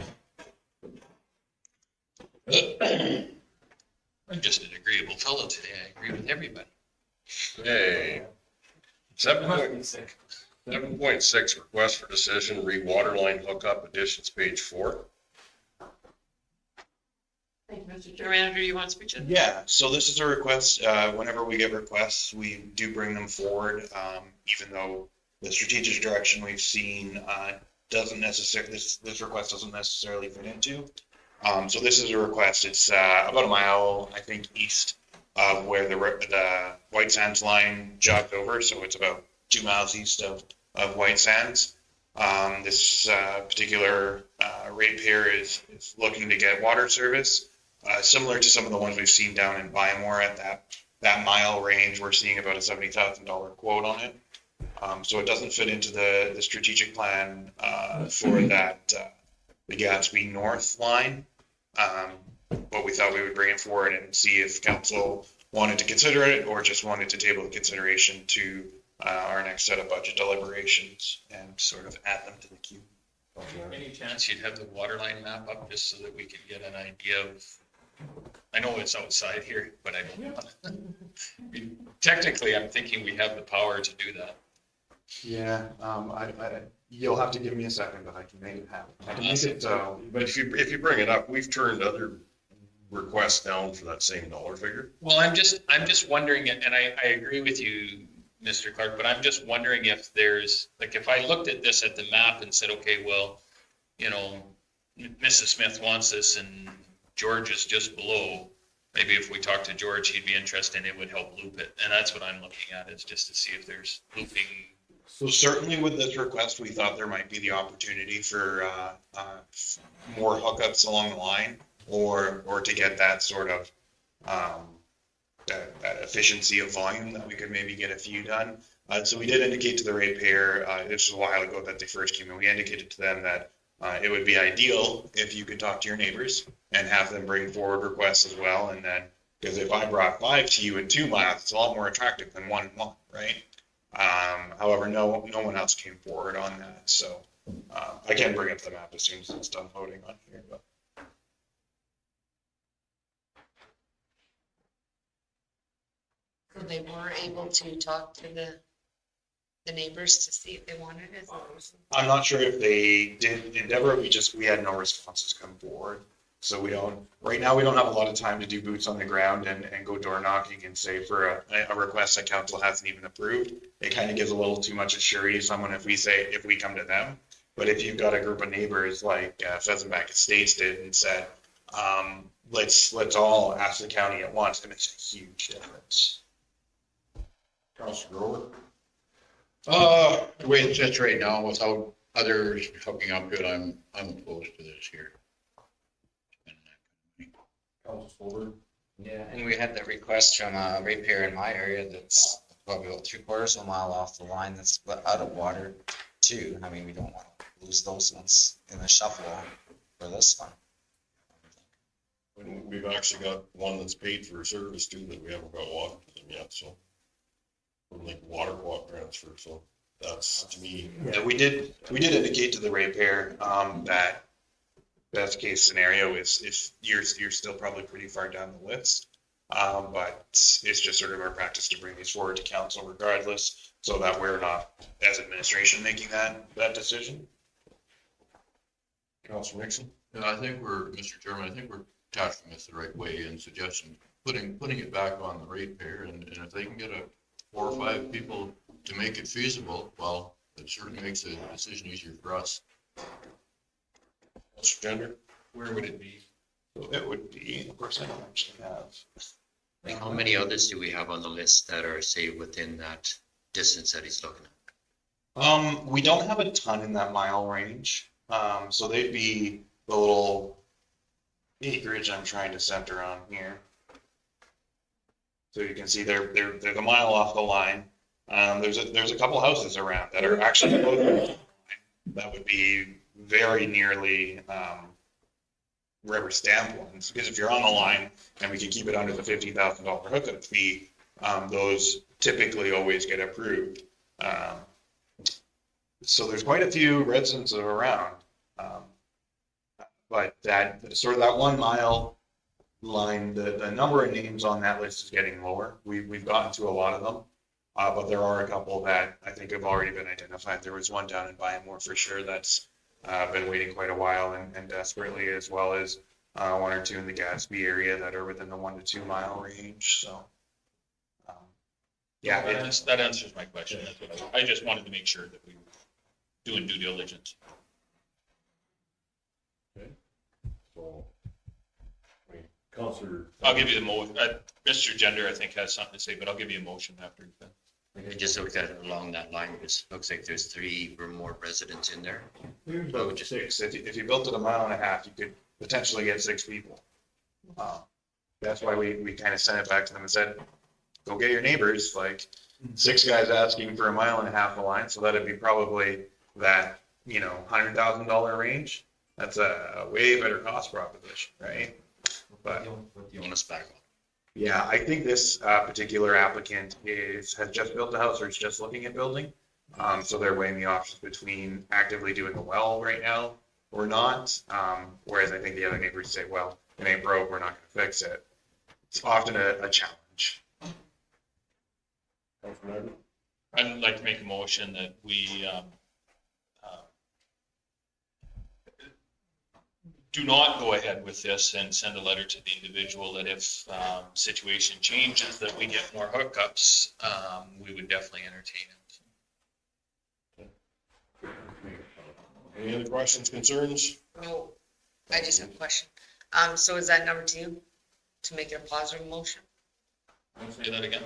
I'm just an agreeable fellow today. I agree with everybody. Hey. 7.6, request for decision, read water line hookup additions, page 4. Thank you, Mr. Your Chairman. manager, you want to speak to? Yeah, so this is a request. Whenever we get requests, we do bring them forward, even though the strategic direction we've seen doesn't necessarily, this request doesn't necessarily fit into. So this is a request. It's about a mile, I think, east of where the White Sands line jogged over. So it's about 2 miles east of White Sands. This particular ratepayer is looking to get water service, similar to some of the ones we've seen down in Bymore at that mile range. We're seeing about a $70,000 quote on it. So it doesn't fit into the strategic plan for that the Gatsby North line. But we thought we would bring it forward and see if council wanted to consider it or just wanted to table the consideration to our next set of budget deliberations and sort of add them to the queue. Any chance you'd have the water line map up just so that we could get an idea of, I know it's outside here, but I don't. Technically, I'm thinking we have the power to do that. Yeah, you'll have to give me a second, but I can make it happen. I can make it, But if you bring it up, we've turned other requests down for that same dollar figure. Well, I'm just wondering, and I agree with you, Mr. Clark, but I'm just wondering if there's, like, if I looked at this at the map and said, okay, well, Mrs. Smith wants this and George is just below, maybe if we talk to George, he'd be interested and it would help loop it. And that's what I'm looking at, is just to see if there's looping. So certainly with this request, we thought there might be the opportunity for more hookups along the line, or to get that sort of that efficiency of volume that we could maybe get a few done. So we did indicate to the ratepayer, this was a while ago that they first came in, we indicated to them that it would be ideal if you could talk to your neighbors and have them bring forward requests as well. And then, because if I brought 5 to you in 2 miles, it's a lot more attractive than 1 and 1, right? However, no one else came forward on that. So I can bring up the map as soon as it's done voting on here. But. So they were able to talk to the neighbors to see if they wanted it? I'm not sure if they did endeavor. We had no responses come forward. So right now we don't have a lot of time to do boots on the ground and go door knocking and say for a request that council hasn't even approved. It kind of gives a little too much assurity to someone if we come to them. But if you've got a group of neighbors like Pheasantback Estates did and said, let's all ask the county at once, and it's a huge difference. Councilor Grover? The way it sits right now, without others hooking up to it, I'm opposed to this here. Councilor Yeah, and we had that request from a ratepayer in my area that's probably about 3/4 of a mile off the line that's out of water too. I mean, we don't want to lose those ones in the shuffle for this one. And we've actually got one that's paid for service too, that we haven't got water to them yet, so. Like water transfer, so that's to me. Yeah, we did indicate to the ratepayer that best case scenario is if you're still probably pretty far down the list. But it's just sort of our practice to bring these forward to council regardless, so that we're not, as administration, making that decision. Councilor Nixon? Yeah, Mr. Chairman, I think we're tackling this the right way and suggesting putting it back on the ratepayer, and if they can get 4 or 5 people to make it feasible, well, it certainly makes the decision easier for us. Mr. Gender? Where would it be? So it would be, of course, I don't actually have. Like, how many others do we have on the list that are, say, within that distance that he's looking at? We don't have a ton in that mile range. So they'd be the little acreage I'm trying to center on here. So you can see they're the mile off the line. There's a couple houses around that are actually close to the line. That would be very nearly rubber stamp ones, because if you're on the line and we can keep it under the $50,000 hookup fee, those typically always get approved. So there's quite a few residents around. But that sort of that 1 mile line, the number of names on that list is getting lower. We've gotten to a lot of them. But there are a couple that I think have already been identified. There was one down in Byamore for sure that's been waiting quite a while and desperately, as well as 1 or 2 in the Gatsby area that are within the 1 to 2 mile range. So, yeah, That answers my question. That's what I just wanted to make sure that we were doing due diligence. So, I mean, Counselor. I'll give you the Mr. Gender, I think, has something to say, but I'll give you a motion after he's done. I just looked at it along that line, it looks like there's 3 or more residents in there. about 6. If you built it a mile and a half, you could potentially get 6 people. That's why we kind of sent it back to them and said, go get your neighbors, like 6 guys asking for a mile and a half of line, so that'd be probably that, $100,000 range. That's a way better cost proposition, right? But You want us back on? yeah, I think this particular applicant has just built a house or is just looking at building. So they're weighing the options between actively doing a well right now or not. Whereas I think the other neighbors say, well, it ain't broke, we're not gonna fix it. It's often a challenge. I'd like to make a motion that we do not go ahead with this and send a letter to the individual that if situation changes, that we get more hookups, we would definitely entertain it. Any other questions, concerns? Oh, I just have a question. So is that number 2, to make it a positive motion? Say that again?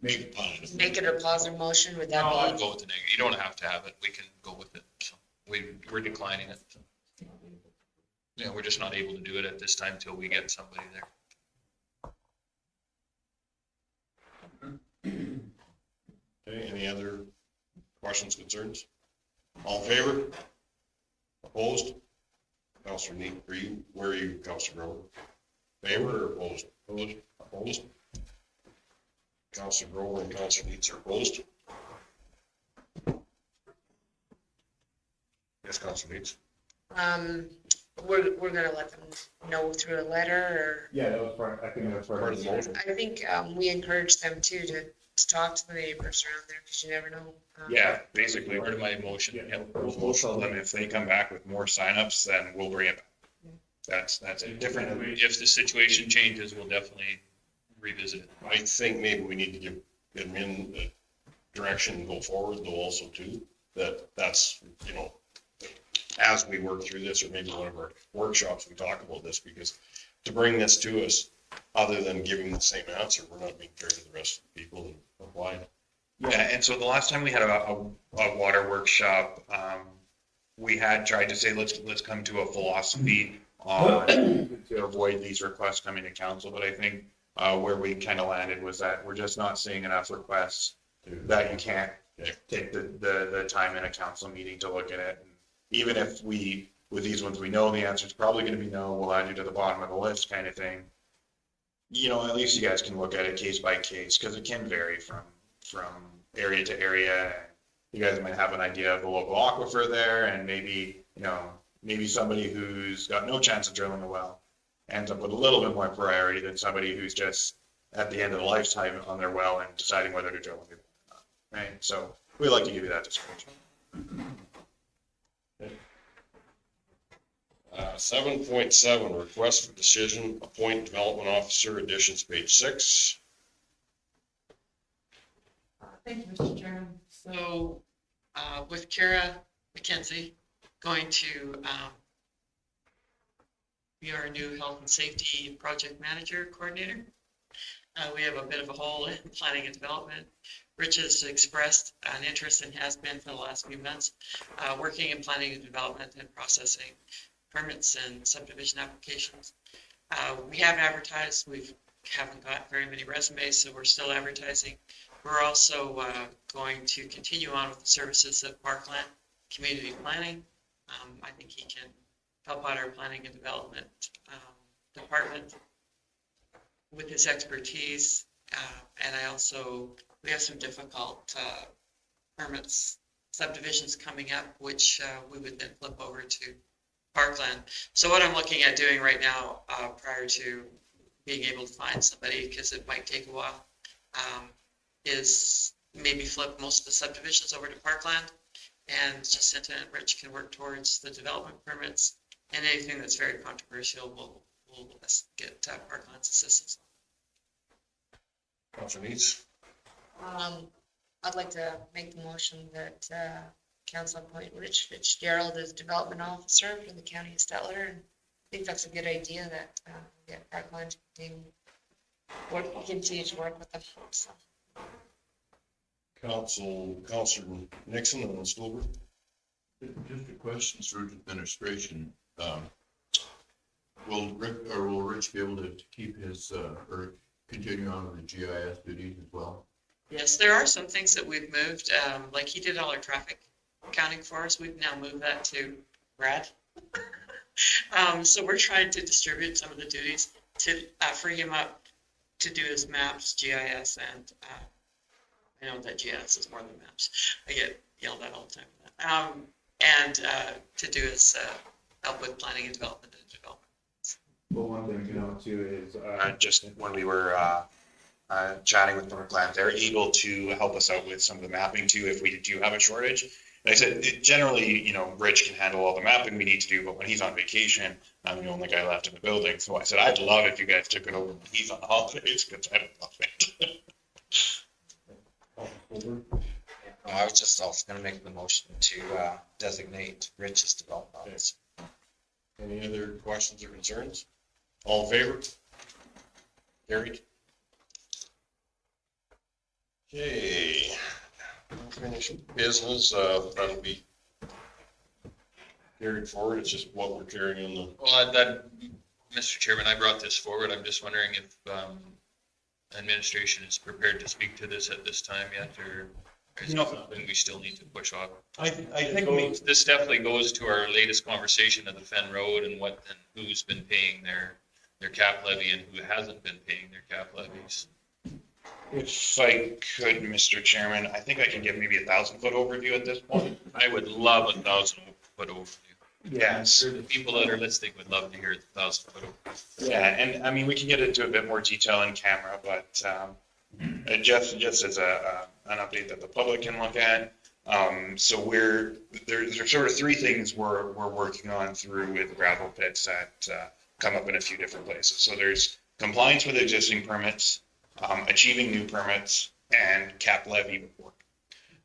Make it positive. Make it a positive motion, would that No, I'd be? go with the negative. You don't have to have it. We can go with it. So we're declining it. So. Yeah, we're just not able to do it at this time till we get somebody there. Okay, any other questions, concerns? All in favor? Opposed? Counselor Neat, where are you, Counselor Grover? Favor or opposed? Opposed? Counselor Grover and Counselor Neat are opposed? Yes, Counselor Neat. We're gonna let them know through a letter, or? Yeah, that was part, I think that was part of the motion. I think, we encourage them too, to talk to the neighbors around there, because you never know. Yeah, basically. Part of my motion. Yeah, we'll tell them if they come back with more signups, then we'll bring it back. That's a different. If the situation changes, we'll definitely revisit it. I think maybe we need to give them in the direction and go forward though also too, that's, as we work through this, or maybe one of our workshops, we talk about this, because to bring this to us, other than giving the same answer, we're not being fair to the rest of the people that applied. Yeah, and so the last time we had a water workshop, we had tried to say, let's come to a philosophy on to avoid these requests coming to council, but I think where we kind of landed was that we're just not seeing enough requests that you can't take the time in a council meeting to look at it. And even if with these ones, we know the answer is probably going to be no, we'll add you to the bottom of the list kind of thing. At least you guys can look at it case by case, because it can vary from area to area. You guys might have an idea of the local aquifer there, and maybe somebody who's got no chance of drilling a well ends up with a little bit more priority than somebody who's just at the end of the lifetime on their well and deciding whether to drill a new well or not, right? So we like to give you that discretion. 7.7, request for decision, appoint development officer, additions, page 6. Thank you, Mr. Chairman. So, with Kara McKenzie going to, be our new health and safety project manager coordinator. We have a bit of a hole in planning and development. Rich has expressed an interest and has been for the last few months, working in planning and development and processing permits and subdivision applications. We have advertised, haven't got very many resumes, so we're still advertising. We're also going to continue on with the services of Parkland Community Planning. I think he can help out our planning and development department with his expertise. And we have some difficult permits, subdivisions coming up, which we would then flip over to Parkland. So what I'm looking at doing right now, prior to being able to find somebody, because it might take a while, is maybe flip most of the subdivisions over to Parkland, and Jacinta and Rich can work towards the development permits, and anything that's very controversial, we'll get Parkland's assistance. Councilor Needs. I'd like to make the motion that council appoint Rich Fitzgerald as development officer for the county of Stellar. And I think that's a good idea that get Parkland to continue to work with them. So. Councilor Nixon and Stolber. Just a question through administration. Will Rich be able to keep his, or continue on with the GIS duties as well? Yes, there are some things that we've moved, like he did all our traffic counting for us. We've now moved that to Brad. So we're trying to distribute some of the duties to free him up to do his maps, GIS, and I know that GIS is more than maps. I get yelled at all the time. And to do his help with planning and development and development. Well, one thing to note too is, Just when we were chatting with Parkland, they're able to help us out with some of the mapping too, if we do have a shortage. And I said, generally, Rich can handle all the mapping we need to do, but when he's on vacation, I'm the only guy left in the building. So I said, I'd love if you guys took it over when he's on holidays, because I love it. I was just also gonna make the motion to designate Rich as development officer. Any other questions or concerns? All in favor? Carried. Okay. Unfinished business, that'll be carried forward. It's just what we're carrying on the. Well, Mr. Chairman, I brought this forward. I'm just wondering if administration is prepared to speak to this at this time yet, or is it something we still need to push off? I think This definitely goes to our latest conversation of the Fen Road and who's been paying their cap levy and who hasn't been paying their cap levies. If I could, Mr. Chairman, I think I can give maybe 1,000-foot overview at this point. I would love 1,000-foot overview. Yes. The people that are listening would love to hear the 1,000-foot overview. Yeah, and I mean, we can get into a bit more detail in camera, but just as an update that the public can look at. So there's sort of three things we're working on through with gravel pits that come up in a few different places. So there's compliance with existing permits, achieving new permits, and cap levy work.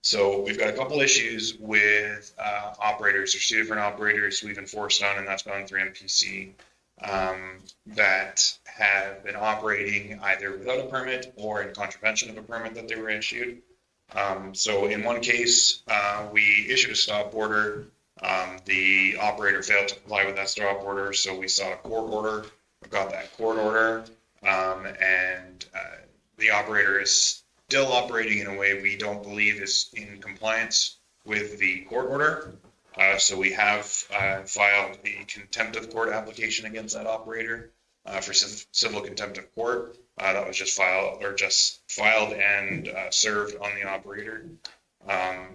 So we've got a couple issues with operators. There's two different operators we've enforced on, and that's gone through MPC, that have been operating either without a permit or in contravention of a permit that they were issued. So in one case, we issued a stop order. The operator failed to comply with that stop order, so we sought a court order. We got that court order, and the operator is still operating in a way we don't believe is in compliance with the court order. So we have filed a contempt of court application against that operator for civil contempt of court. That was just filed and served on the operator.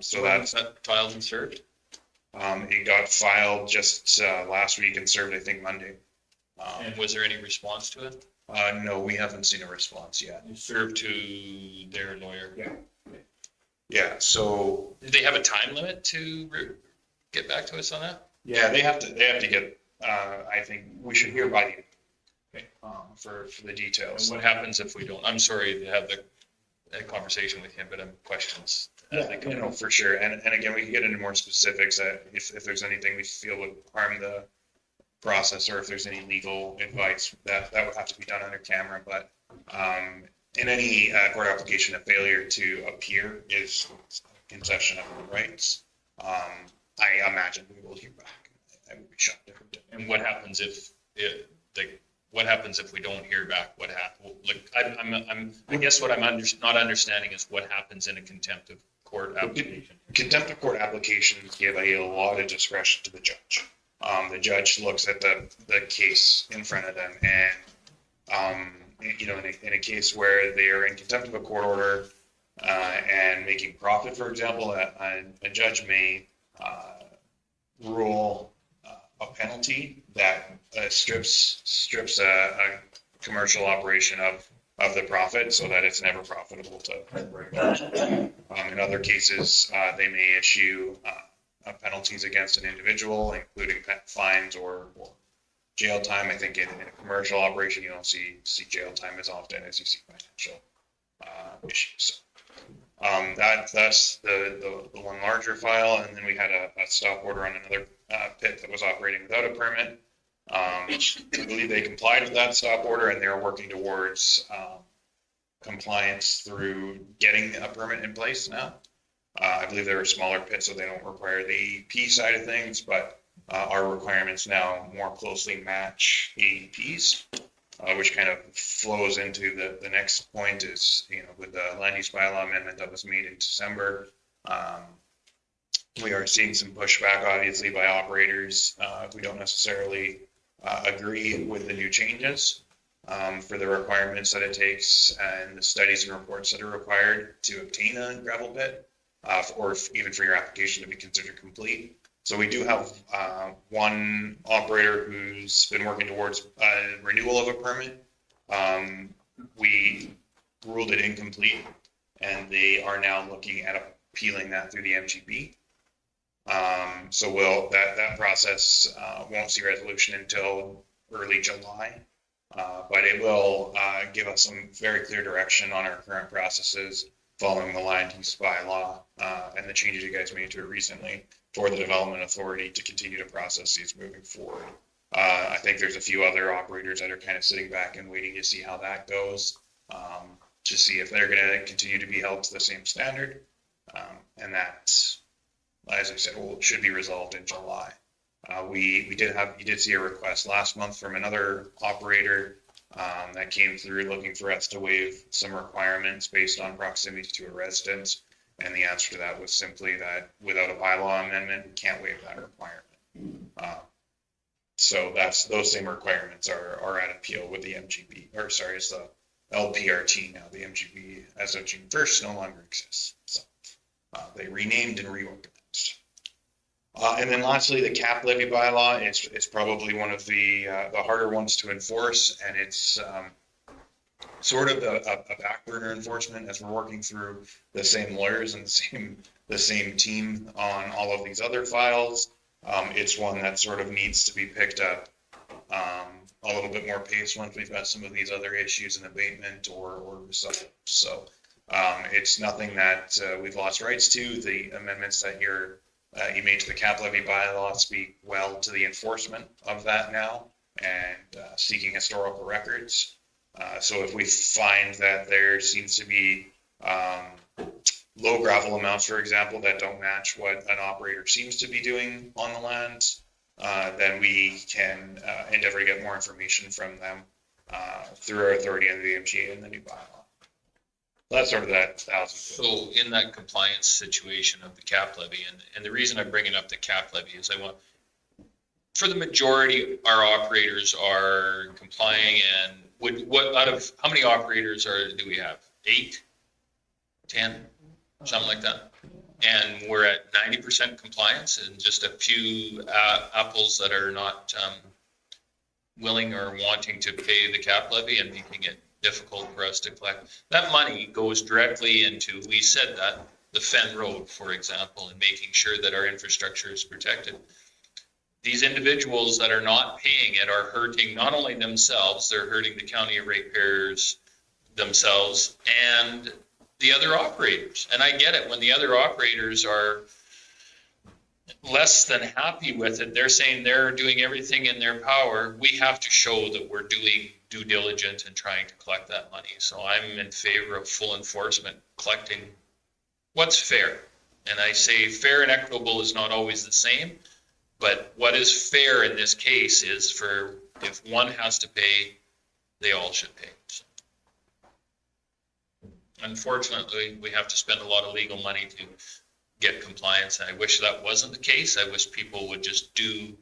So that's that filed and served. It got filed just last week and served, I think, Monday. And was there any response to it? No, we haven't seen a response yet. You served to their lawyer. Yeah. So did they have a time limit to get back to us on that? yeah, they have to get I think we should hear by the, for the details. And what happens if we don't? I'm sorry to have the conversation with him, but I'm questions. For sure. And again, we can get into more specifics if there's anything we feel would harm the process, or if there's any legal advice that would have to be done under camera. But in any court application, a failure to appear is concession of the rights. I imagine we will hear back. I would be shocked if we didn't. And what happens if what happens if we don't hear back? What happen? Like, I guess what I'm not understanding is what happens in a contempt of court application. Contempt of court applications give a lot of discretion to the judge. The judge looks at the case in front of them, and in a case where they are in contempt of a court order and making profit, for example, a judge may rule a penalty that strips a commercial operation of the profit, so that it's never profitable to. In other cases, they may issue penalties against an individual, including fines or jail time. I think in a commercial operation, you don't see jail time as often as you see financial issues. That's the one larger file, and then we had a stop order on another pit that was operating without a permit. I believe they complied with that stop order, and they're working towards compliance through getting a permit in place now. I believe they're a smaller pit, so they don't require the P side of things, but our requirements now more closely match AEP's, which kind of flows into the next point is, with the land use bylaw amendment that was made in December. We are seeing some pushback, obviously, by operators. We don't necessarily agree with the new changes for the requirements that it takes and the studies and reports that are required to obtain a gravel pit, or even for your application to be considered complete. So we do have one operator who's been working towards renewal of a permit. We ruled it incomplete, and they are now looking at appealing that through the MGB. So that process won't see resolution until early July, but it will give us some very clear direction on our current processes following the land use bylaw and the changes you guys made to it recently for the development authority to continue to process these moving forward. I think there's a few other operators that are kind of sitting back and waiting to see how that goes, to see if they're going to continue to be held to the same standard. And that, as I said, should be resolved in July. You did see a request last month from another operator that came through looking for us to waive some requirements based on proximity to a residence. And the answer to that was simply that without a bylaw amendment, we can't waive that requirement. So those same requirements are at appeal with the MGB, or sorry, it's the LPRT now. The MGB as of June 1st no longer exists. So they renamed and reorganized. And then lastly, the cap levy bylaw, it's probably one of the harder ones to enforce, and it's sort of a back burner enforcement as we're working through the same lawyers and the same team on all of these other files. It's one that sort of needs to be picked up a little bit more pace once we've got some of these other issues in abatement or resolved. So it's nothing that we've lost rights to. The amendments that you made to the cap levy bylaw speak well to the enforcement of that now and seeking historical records. So if we find that there seems to be low gravel amounts, for example, that don't match what an operator seems to be doing on the land, then we can endeavor to get more information from them through our authority under the MGA and the new bylaw. That's sort of that 1,000. So in that compliance situation of the cap levy, and the reason I'm bringing up the cap levy is for the majority, our operators are complying, and how many operators do we have? 8, 10, something like that. And we're at 90% compliance, and just a few apples that are not willing or wanting to pay the cap levy and making it difficult for us to collect. That money goes directly into, we said that, the Fen Road, for example, and making sure that our infrastructure is protected. these individuals that are not paying it are hurting not only themselves, they're hurting the county ratepayers themselves and the other operators. And I get it, when the other operators are less than happy with it, they're saying they're doing everything in their power. We have to show that we're doing due diligence and trying to collect that money. So I'm in favor of full enforcement, collecting what's fair. And I say fair and equitable is not always the same, but what is fair in this case is for, if one has to pay, they all should pay. So, unfortunately, we have to spend a lot of legal money to get compliance. And I wish that wasn't the case. I wish people would just do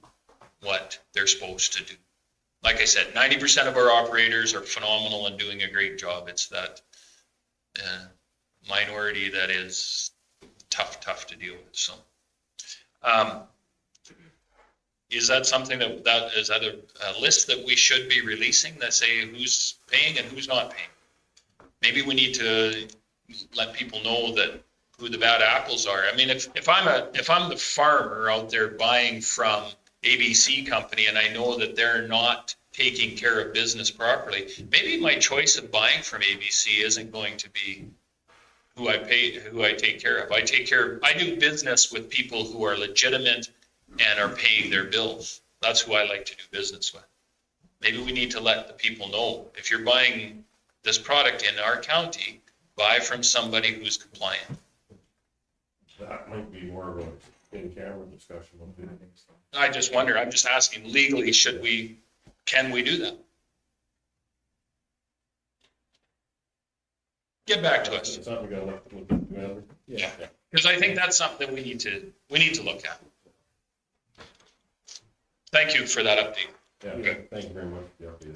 what they're supposed to do. Like I said, 90% of our operators are phenomenal and doing a great job. It's that minority that is tough to deal with. So, is that something that is that a list that we should be releasing that say who's paying and who's not paying? Maybe we need to let people know that who the bad apples are. I mean, if I'm the farmer out there buying from ABC company and I know that they're not taking care of business properly, maybe my choice of buying from ABC isn't going to be who I take care of. I do business with people who are legitimate and are paying their bills. That's who I like to do business with. Maybe we need to let the people know, if you're buying this product in our county, buy from somebody who's compliant. That might be more of a in-camera discussion. I just wonder, I'm just asking, legally, can we do that? Get back to us. It's something we gotta look at. Yeah, because I think that's something we need to look at. Thank you for that update. Yeah, thank you very much for the update.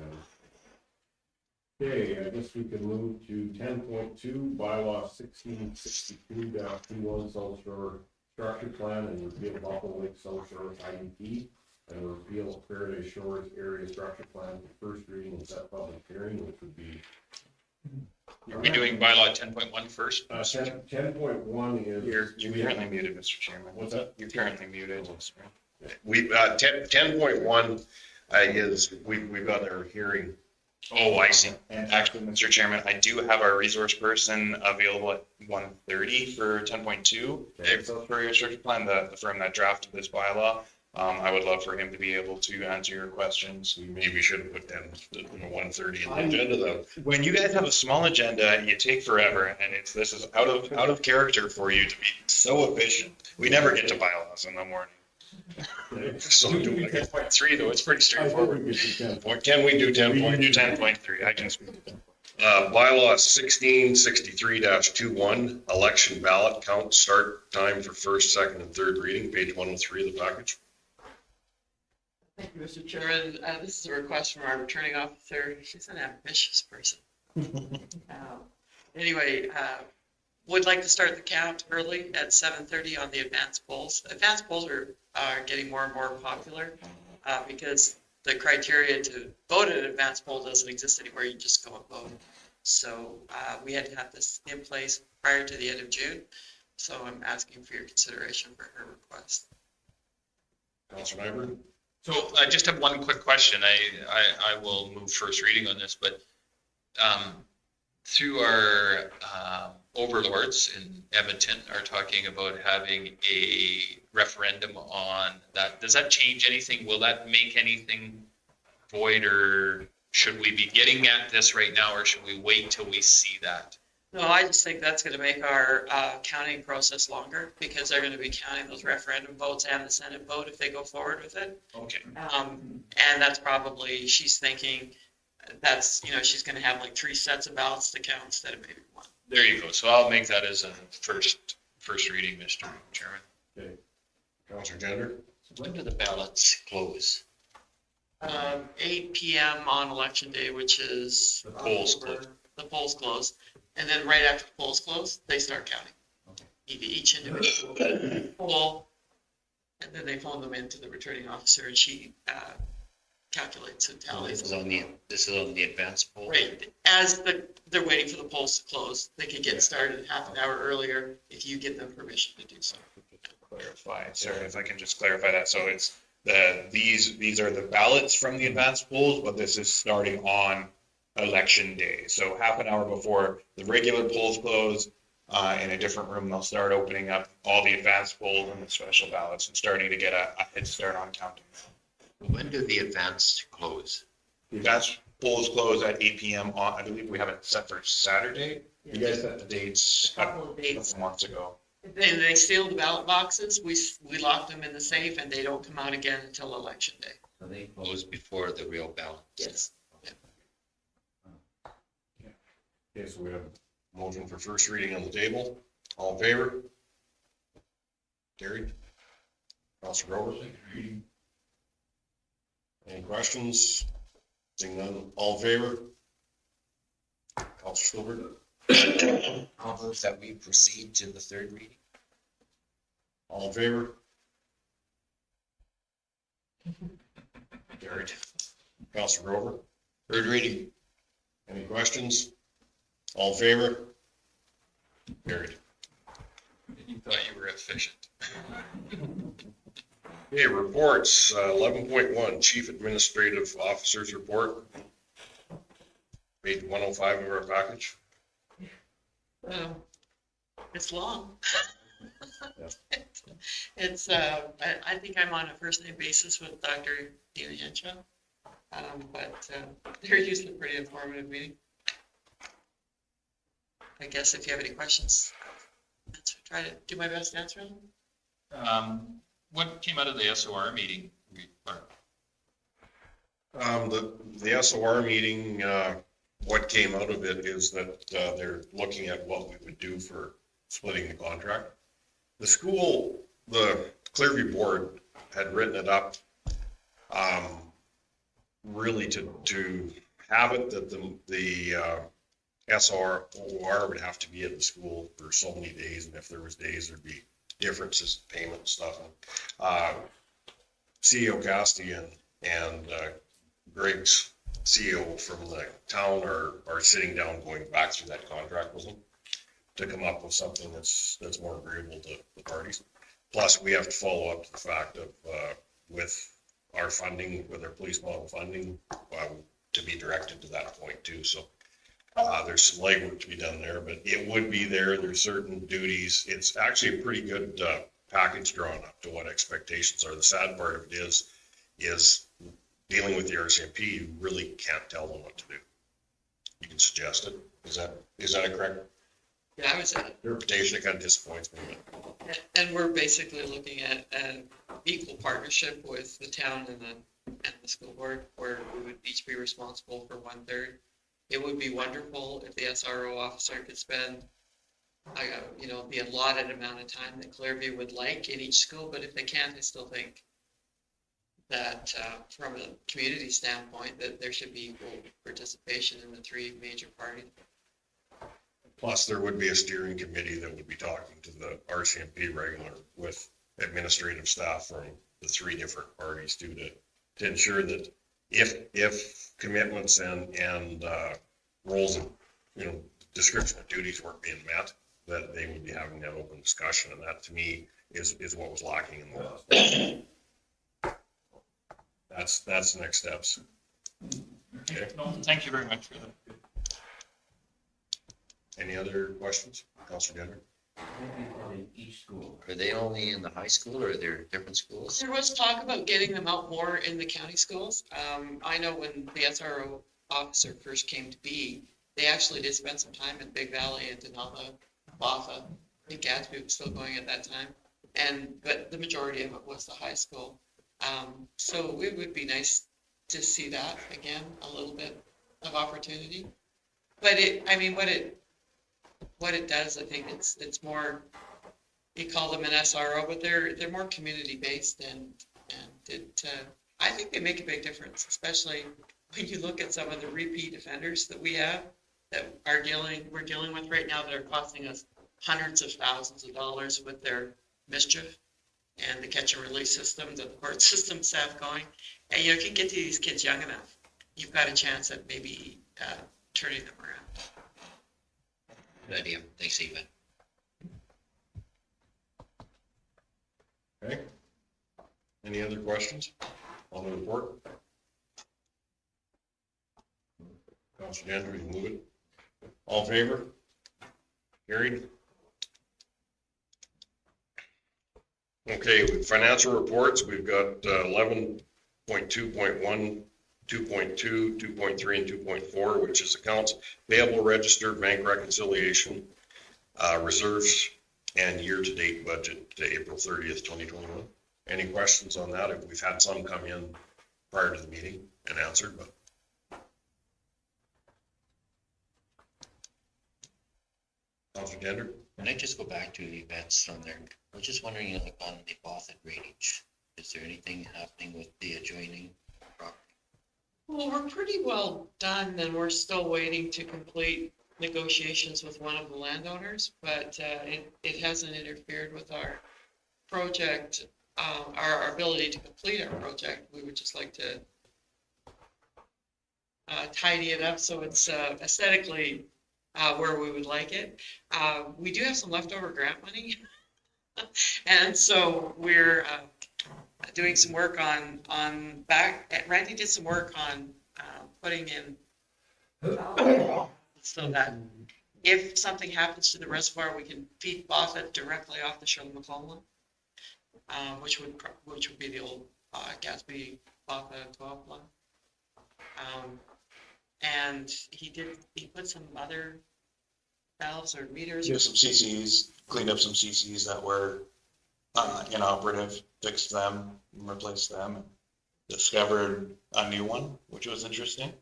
Okay, I guess we can move to 10.2, bylaw 1662-21, South Shore Structure Plan, and repeal Buffalo Lake South Shore IUP, and repeal Paradise Shores Area Structure Plan for first reading and set public hearing, which would be. Are we doing bylaw 10.1 first? 10.1 is. You're currently muted, Mr. Chairman. What's that? You're currently muted. We, 10.1 is, we've got our hearing. Oh, I see. And actually, Mr. Chairman, I do have our resource person available at 1:30 for 10.2. For your structure plan, the firm that drafted this bylaw. I would love for him to be able to answer your questions. Maybe we should have put down 1:30 in the agenda though. When you guys have a small agenda, you take forever, and this is out of character for you to be so efficient. We never get to bylaws in the morning. So do we 10.3 though, it's pretty straightforward. Can we do 10.3? We can do 10.3, I can speak to that. Bylaw 1663-21, election ballot count, start time for first, second, and third reading, page 103 of the package. Thank you, Mr. Chairman. This is a request from our returning officer. She's an ambitious person. Anyway, would like to start the count early at 7:30 on the advanced polls. Advanced polls are getting more and more popular because the criteria to vote at an advanced poll doesn't exist anymore. You just go and vote. So we had to have this in place prior to the end of June. So I'm asking for your consideration for her request. Councilor Nyberg? So I just have one quick question. I will move first reading on this, but through our overlords in Edmonton are talking about having a referendum on that. Does that change anything? Will that make anything void, or should we be getting at this right now, or should we wait till we see that? No, I just think that's going to make our counting process longer because they're going to be counting those referendum votes and the Senate vote if they go forward with it. Okay. And that's probably, she's thinking that's, she's going to have like 3 sets of ballots to count instead of maybe 1. There you go. So I'll make that as a first reading, Mr. Chairman. Okay. Councilor Gender? When do the ballots close? 8 p.m. on election day, which is the polls close. The polls close, and then right after the polls close, they start counting. Okay. Each individual poll, and then they phone them into the returning officer, and she calculates and tallies. This is on the advanced poll? Right. As they're waiting for the polls to close, they can get started half an hour earlier if you give them permission to do so. Clarify, sorry, if I can just clarify that. So it's these are the ballots from the advanced polls, but this is starting on election day. So half an hour before the regular polls close, in a different room, they'll start opening up all the advanced polls and the special ballots and starting to get a head start on counting. When do the advanced close? The advanced polls close at 8 PM on, I believe we have it set for Saturday. You guys set the dates A couple of dates. couple months ago. They seal the ballot boxes, we lock them in the safe, and they don't come out again until election day. So they close before the real ballot. Yes. Okay, so we have a motion for first reading on the table. All in favor? Carried. Counselor Grover? Any questions? Seeing none, all in favor? Counselor Silver? I'll move that we proceed to the third reading. All in favor? Carried. Counselor Grover? Third reading. Any questions? All in favor? Carried. You thought you were efficient. Okay, reports, 11.1, Chief Administrative Officer's Report. Page 105 of our package. It's long. Yeah. It's, I think I'm on a first name basis with Dr. Diliencha. But they're usually a pretty informative meeting. I guess if you have any questions, let's try to do my best to answer them. What came out of the SOR meeting? The SOR meeting, what came out of it is that they're looking at what we would do for splitting the contract. The school, the Clearview board had written it up really to have it that the SOR would have to be at the school for so many days, and if there was days, there'd be differences in payment and stuff. CEO Cassidy and Greg's CEO from the town are sitting down, going back through that contract with them to come up with something that's more agreeable to the parties. Plus, we have to follow up to the fact of with our funding, with our police model funding, to be directed to that point too. So there's some legwork to be done there, but it would be there. There's certain duties. It's actually a pretty good package drawn up to what expectations are. The sad part of it is dealing with the RCMP, you really can't tell them what to do. You can suggest it. Is that a correct Yeah, I was interpretation? It kind of disappoints me. and we're basically looking at an equal partnership with the town and the school board, where we would each be responsible for 1/3. It would be wonderful if the SRO officer could spend, the allotted amount of time that Clearview would like in each school, but if they can't, I still think that from a community standpoint, that there should be equal participation in the three major parties. Plus, there would be a steering committee that would be talking to the RCMP regular with administrative staff from the three different parties too, to ensure that if commitments and roles and, description of duties weren't being met, that they would be having that open discussion. And that to me is what was lacking in the law. That's the next steps. Okay. No, thank you very much for that. Any other questions? Councilor Denver? Each school. Are they only in the high school or are there different schools? There was talk about getting them out more in the county schools. I know when the SRO officer first came to be, they actually did spend some time in Big Valley and Denalva, Boffa. I think Gatsby was still going at that time. But the majority of it was the high school. So it would be nice to see that again, a little bit of opportunity. But what it does, I think it's more, you call them an SRO, but they're more community based and I think they make a big difference, especially when you look at some of the repeat offenders that we have that we're dealing with right now that are costing us hundreds of thousands of dollars with their mischief and the catch and release system that the court systems have going. And if you can get to these kids young enough, you've got a chance at maybe turning them around. Good idea. Thanks, Eva. Okay. Any other questions on the report? Councilor Andrews, move it. All in favor? Carried. Okay, with financial reports, we've got 11.2.1, 2.2, 2.3, and 2.4, which is accounts payable register, bank reconciliation, reserves, and year-to-date budget to April 30th, 2021. Any questions on that? We've had some come in prior to the meeting and answered, but. Councilor Tender? Can I just go back to the events from there? I was just wondering, like on the Botha drainage, is there anything happening with the adjoining property? Well, we're pretty well done, and we're still waiting to complete negotiations with one of the landowners, but it hasn't interfered with our project, our ability to complete our project. We would just like to tidy it up so it's aesthetically where we would like it. We do have some leftover grant money. And so we're doing some work on Randy did some work on putting in so that if something happens to the reservoir, we can feed Botha directly off the Shirley McCollum, which would be the old Gatsby Botha co-op line. And he put some other valves or meters. Give some CCs, cleaned up some CCs that were inoperative, fixed them, replaced them, and discovered a new one, which was interesting.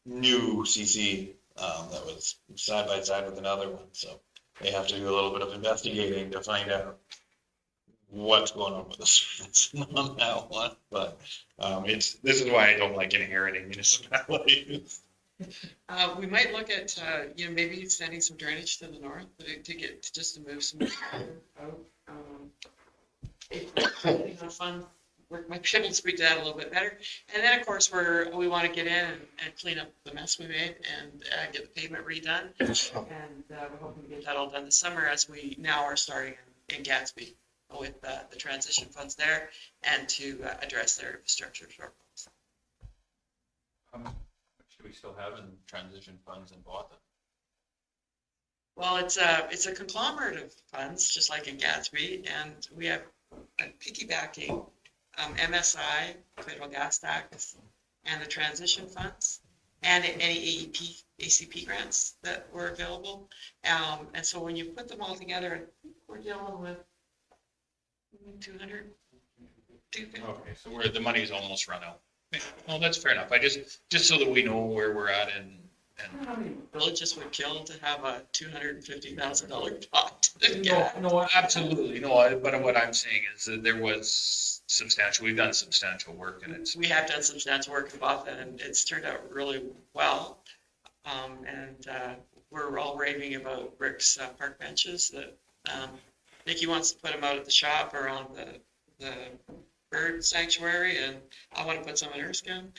New CC that was side by side with another one, so they have to do a little bit of investigating to find out what's going on with the service on that one. But this is why I don't like inheriting municipalities. We might look at maybe extending some drainage to the north to move some out. If fund work might be able to speak to that a little bit better. And then of course we want to get in and clean up the mess we made and get the pavement redone. And we're hoping to get that all done this summer, as we now are starting in Gatsby with the transition funds there and to address their infrastructure shortfalls. How much do we still have in transition funds in Botha? Well, it's a conglomerate of funds, just like in Gatsby, and we have piggybacking MSI, federal gas tax, and the transition funds, and any ACP grants that were available. And so when you put them all together, we're dealing with 200. Okay, so where the money's almost run out. Well, that's fair enough. I just so that we know where we're at and how many villages would kill to have a $250,000 pot? No, absolutely. No, but what I'm saying is that we've done substantial work in it. We have done substantial work in Botha, and it's turned out really well. We're all raving about Rick's park benches that Nikki wants to put them out at the shop or on the bird sanctuary, and I want to put some in Erskine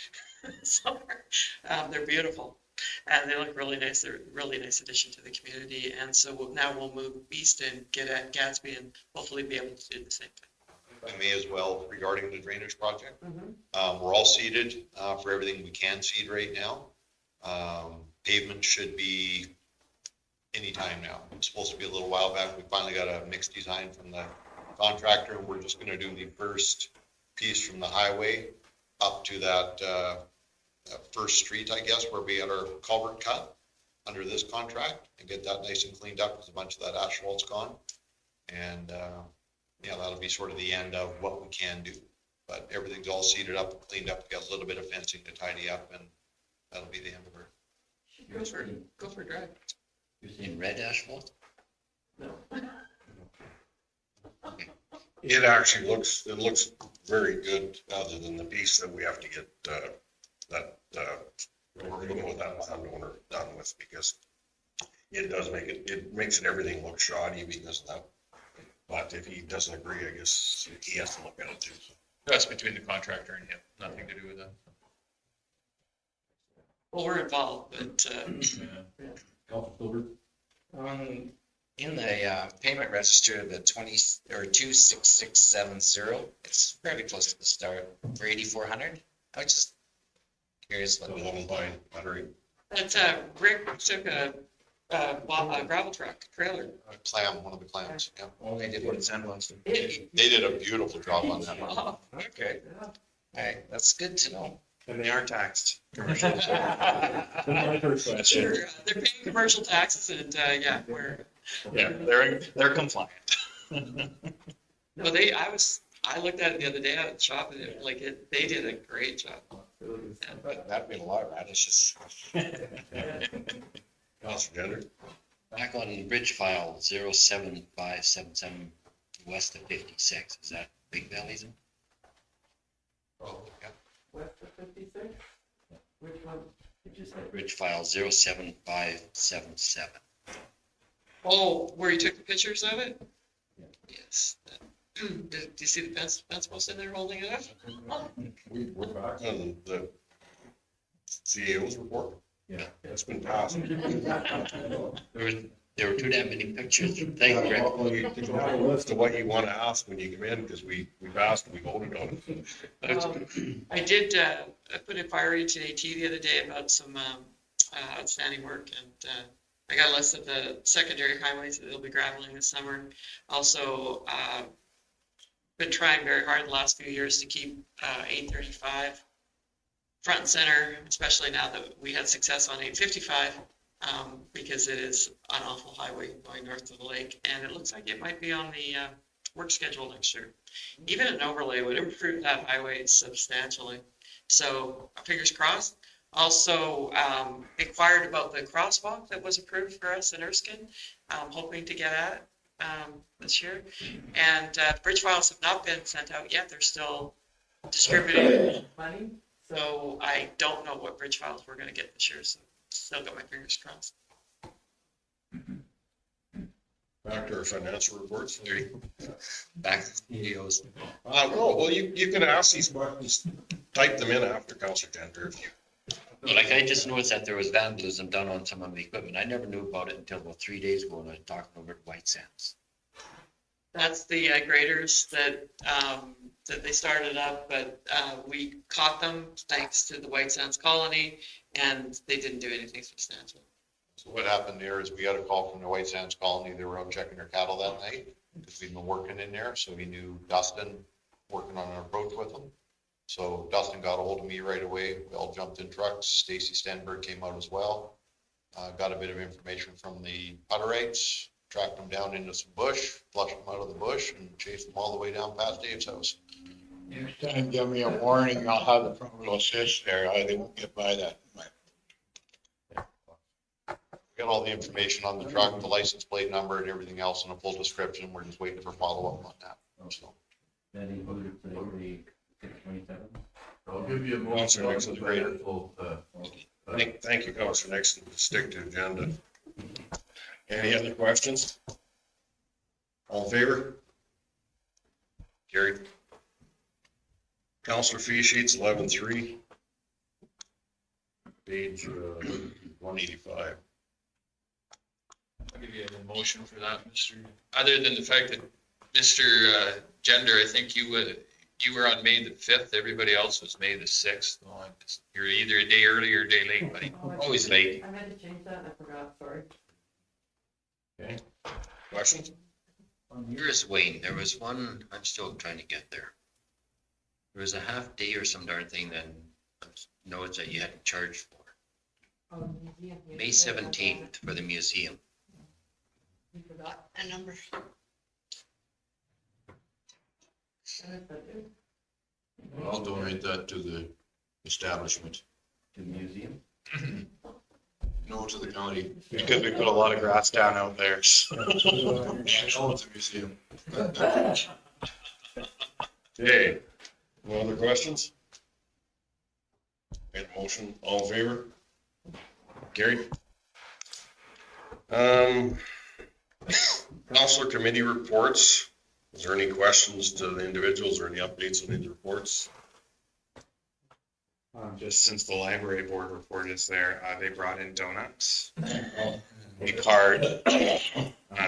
somewhere. They're beautiful. And they look really nice. They're a really nice addition to the community. And so now we'll move east and get at Gatsby and hopefully be able to do the same thing. I may as well regarding the drainage project. We're all seeded for everything we can seed right now. Pavement should be anytime now. It's supposed to be a little while back. We finally got a mixed design from the contractor. We're just going to do the first piece from the highway up to that first street, I guess, where we had our culvert cut under this contract and get that nice and cleaned up because a bunch of that asphalt's gone. And that'll be sort of the end of what we can do. But everything's all seeded up and cleaned up. We got a little bit of fencing to tidy up, and that'll be the end of her. Go for a drive. You're saying red asphalt? No. It actually looks very good, other than the piece that we have to get we're looking with that landowner done with, because it makes everything look shoddy because of that. But if he doesn't agree, I guess he has to look at it too. So. That's between the contractor and him, nothing to do with that. Well, we're involved, but in the payment register, the 26670, it's fairly close to the start for 8,400. I was just curious what. 11 by battery. That's, Rick took a gravel truck trailer. Clam, one of the clams, yeah. Oh, they did what it sounded like. They did a beautiful job on that. Okay. All right, that's good to know. And they are taxed. Commercial. Sure, they're paying commercial taxes and, yeah, Yeah, they're compliant. no, I looked at it the other day out at the shop and they did a great job. That'd be a lot of radishes. Councilor Gender. Back on bridge file 07577 west of 56, is that Big Valley's? Oh, yeah. West of 56? Which one did you say? Bridge file 07577. Oh, where you took the pictures of it? Yes. Did you see the fence post in there holding it up? We're back on the CAO's report. Yeah. It's been passed. There were too damn many pictures. Thank you, Rick. Well, you can have a list of what you want to ask when you come in, because we passed, we voted on it. I did, I put a fire to AT the other day about some outstanding work, and I got a list of the secondary highways that they'll be graveling this summer. Also, been trying very hard the last few years to keep 835 front and center, especially now that we had success on 855, because it is an awful highway going north of the lake, and it looks like it might be on the work schedule next year. Even an overlay would improve that highway substantially. So fingers crossed. Also inquired about the crosswalk that was approved for us in Erskine, hoping to get at this year. And bridge files have not been sent out yet. They're still distributing. Money? So I don't know what bridge files we're going to get this year. So still got my fingers crossed. Back to our financial reports. Back to the CEOs. No, well, you can ask these questions, type them in after Councilor Gender if you. Like, I just noticed that there was vandalism done on some of the equipment. I never knew about it until about 3 days ago when I was talking over at White Sands. That's the graders that they started up, but we caught them thanks to the White Sands Colony, and they didn't do anything substantial. So what happened there is we got a call from the White Sands Colony. They were out checking their cattle that night because we'd been working in there. So we knew Dustin working on an approach with them. So Dustin got a hold of me right away. We all jumped in trucks. Stacy Stenberg came out as well. Got a bit of information from the Putterites, tracked them down into some bush, flushed them out of the bush, and chased them all the way down past Dave's house. Next time, give me a warning, I'll have the front wheel assist there, they won't get by that. Got all the information on the truck, the license plate number and everything else in a full description. We're just waiting for follow-up on that. So. I'll give you a more. Councilor Nixon's greater. Thank you, Councilor Nixon. Stick to agenda. Any other questions? All in favor? Carried. Councilor fee sheets 11-3. Page 185. I'll give you a motion for that, Mr. Other than the fact that Mr. Gender, I think you were on May the 5th. Everybody else was May the 6th. You're either a day early or a day late, buddy. Always late. I meant to change that, I forgot, sorry. Okay. Questions? Here's Wayne. There was one, I'm still trying to get there. There was a half day or some darn thing that notes that you hadn't charged for. Oh, museum, yeah. May 17th for the museum. You forgot. A number. I'll donate that to the establishment. To the museum? No, to the county. Because we put a lot of grass down out there. No, it's a museum. Okay. No other questions? Made a motion. All in favor? Carried. Councilor committee reports. Is there any questions to the individuals or any updates on these reports? Just since the library board report is there, they brought in donuts. a card.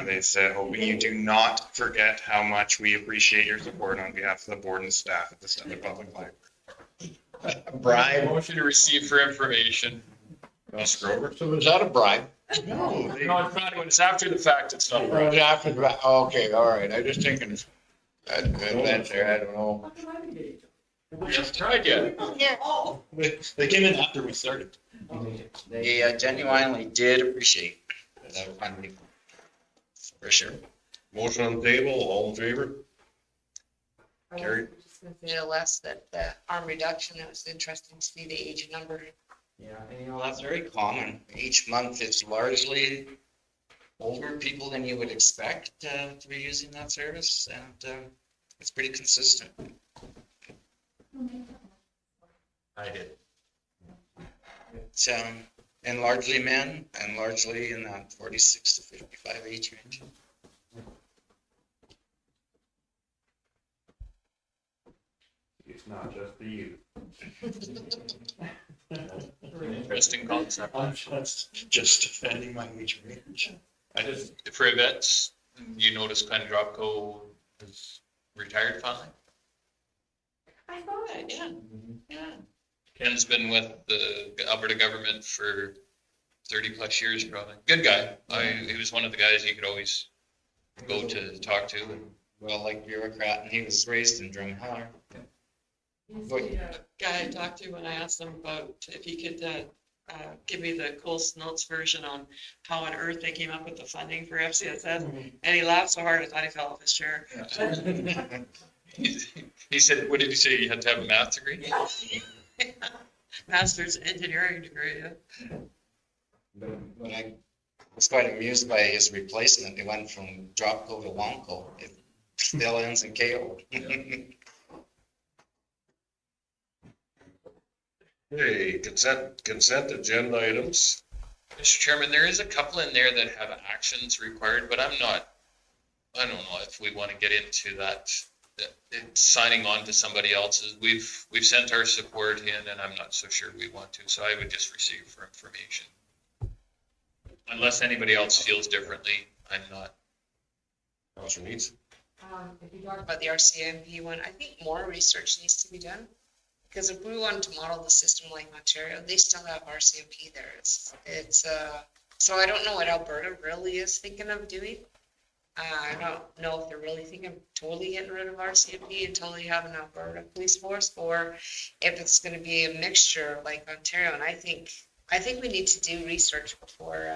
They said, hoping you do not forget how much we appreciate your support on behalf of the board and staff at the Statler Public Library. Bribe? Motion to receive for information. Counselor Grover? So is that a bribe? No, it's not, when it's after the fact, it's not right. After, okay, all right, I just thinking, that's there, I don't know. We haven't tried yet. They came in after we started. They genuinely did appreciate that funding. For sure. Motion on the table, all in favor? Carried. Less that the arm reduction, it was interesting to see the age number. Yeah, and you know, that's very common. Each month it's largely older people than you would expect to be using that service, and it's pretty consistent. I did. It's, and largely men, and largely in that 46 to 55 age range. It's not just the youth. Interesting concept. I'm just defending my age range. I just, for events, you notice Ken Dropko is retired finally. I thought, yeah, yeah. Ken's been with the Alberta government for 30 plus years probably. Good guy. He was one of the guys you could always go to talk to. And Well, like bureaucrat, and he was raised in Drumheller. He's the guy I talked to when I asked him about if he could give me the Coles Notes version on how on earth they came up with the funding for FCSS. And he laughed so hard, I thought he fell off his chair. he said, what did you say? You had to have a math degree? Master's engineering degree, yeah. But I was quite amused by his replacement. They went from Dropco to Wonko. It still ends in KO. Okay, consent agenda items. Mr. Chairman, there is a couple in there that have actions required, but I don't know if we want to get into that, signing on to somebody else's. We've sent our support in, and I'm not so sure we want to, so I would just receive for information. Unless anybody else feels differently, I'm not. Counselor Needs? If you talk about the RCMP one, I think more research needs to be done. Because if we wanted to model the system like Ontario, they still have RCMP there. So I don't know what Alberta really is thinking of doing. I don't know if they're really thinking of totally getting rid of RCMP until they have an Alberta police force, or if it's going to be a mixture like Ontario. And I think we need to do research before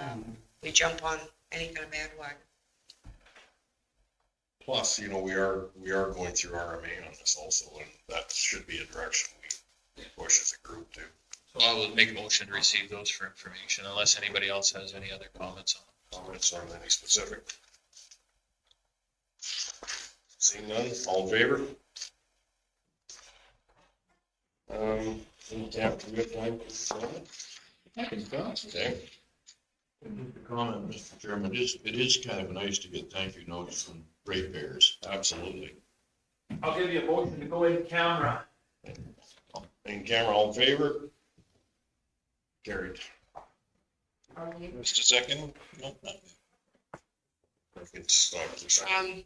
we jump on any kind of bandwagon. Plus, you know, we are going through RMA on this also, and that should be a direction we push as a group too. So I will make a motion to receive those for information, unless anybody else has any other comments on Comments on any specific? Seeing none, all in favor? Yeah, we have time for okay. Just a comment, Mr. Chairman, it is kind of nice to get thank you notes from ratepayers. Absolutely. I'll give you a motion to go in camera. In camera, all in favor? Carried. Just a second. No, not. It's not.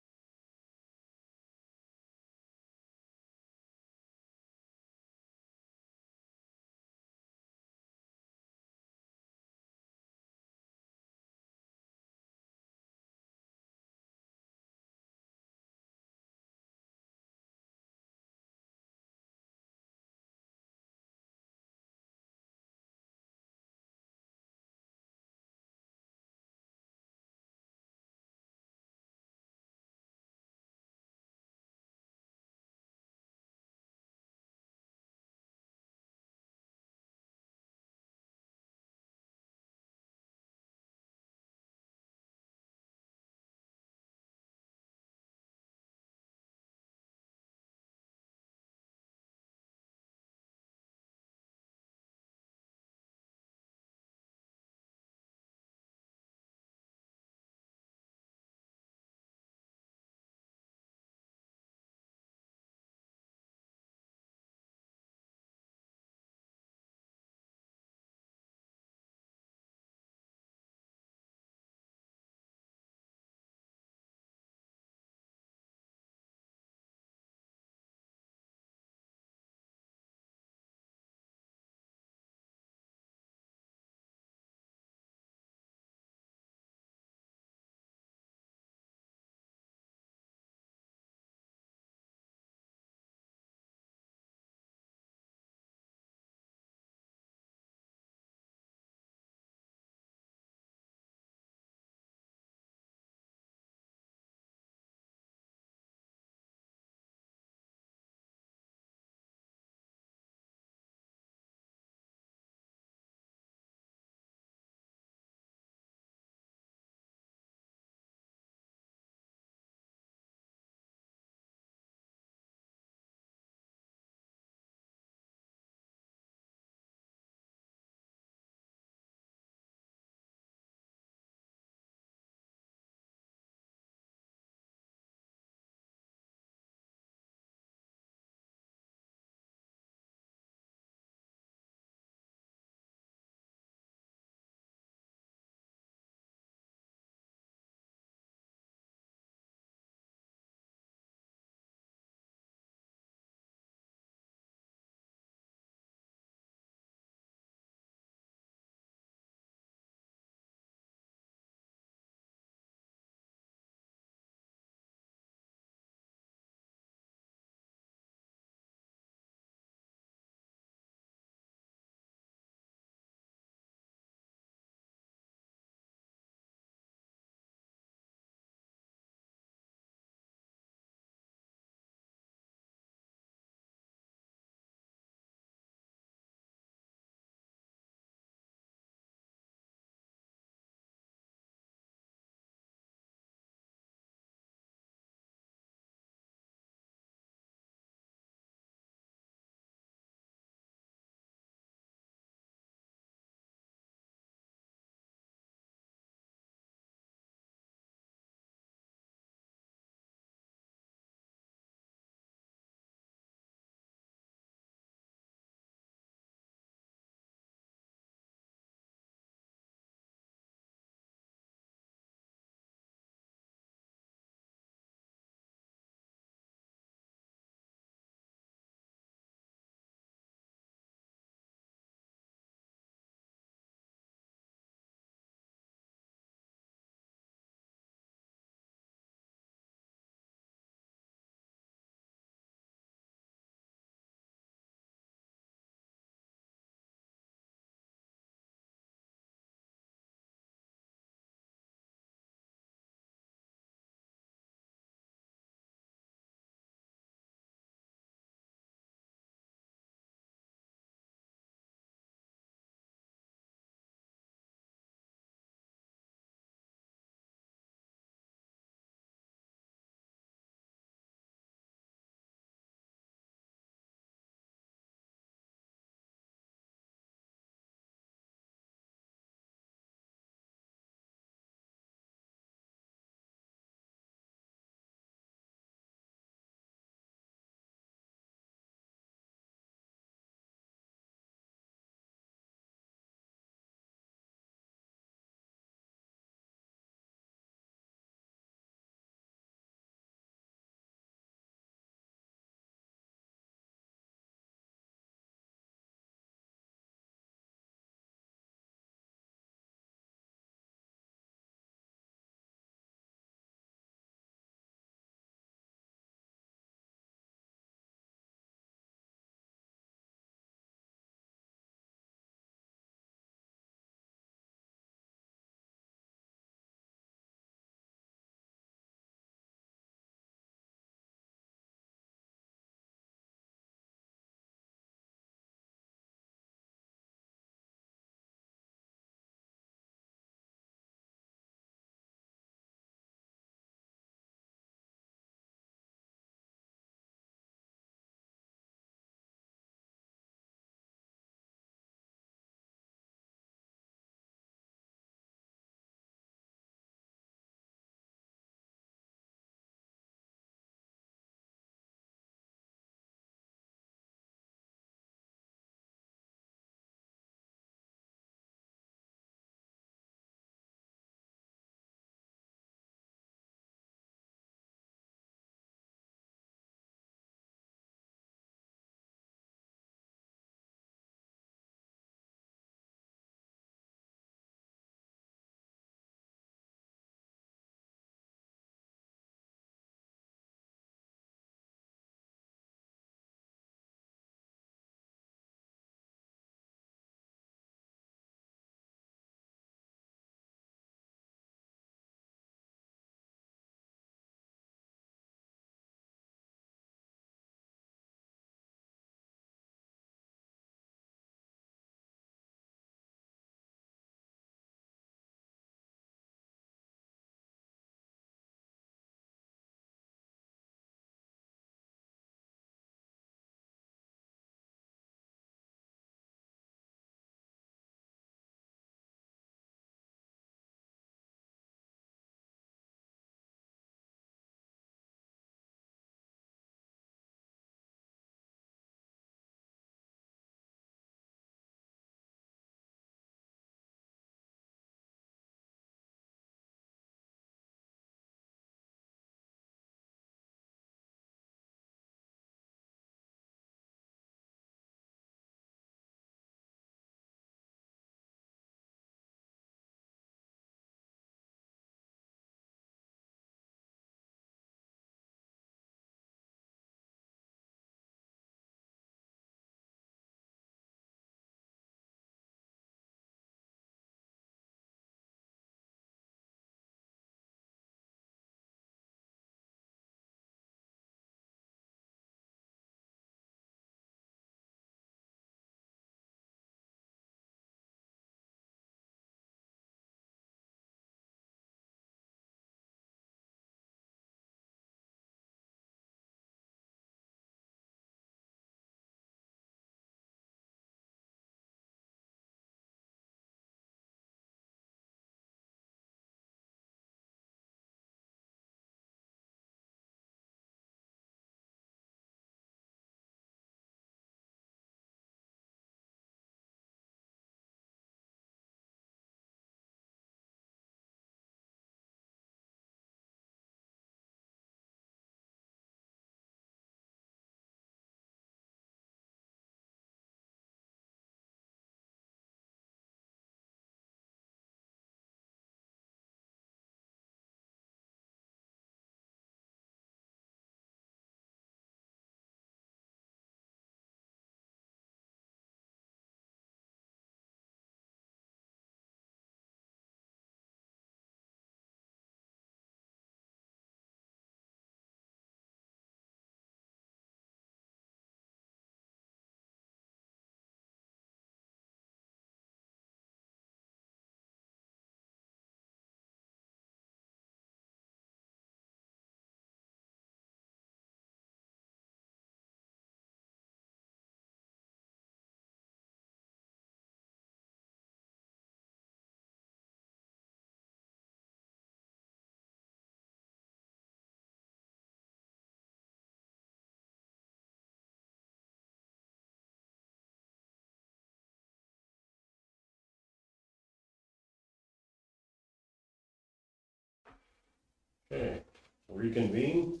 Okay, reconvene,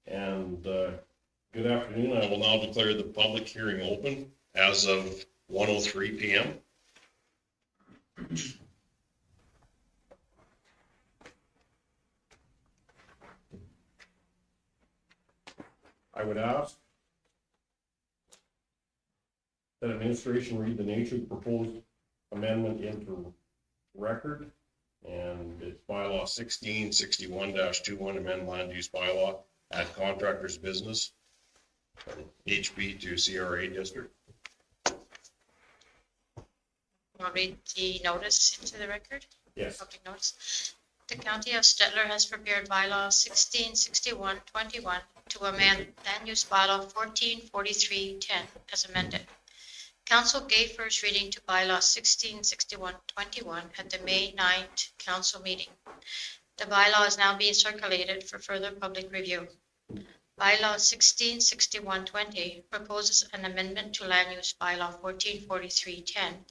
and good afternoon. I will now declare the public hearing open as of 1:03 PM. I would ask that administration read the nature of the proposed amendment into record. And it's bylaw 1661-21, amend land use bylaw, add contractor's business from HB to CRA district. I'll read the notice into the record. Yes. Public notice. The County of Stettler has prepared bylaw 1661-21 to amend land use bylaw 1443-10 as amended. Council gave first reading to bylaw 1661-21 at the May 9th council meeting. The bylaw is now being circulated for further public review. Bylaw 1661-20 proposes an amendment to land use bylaw 1443-10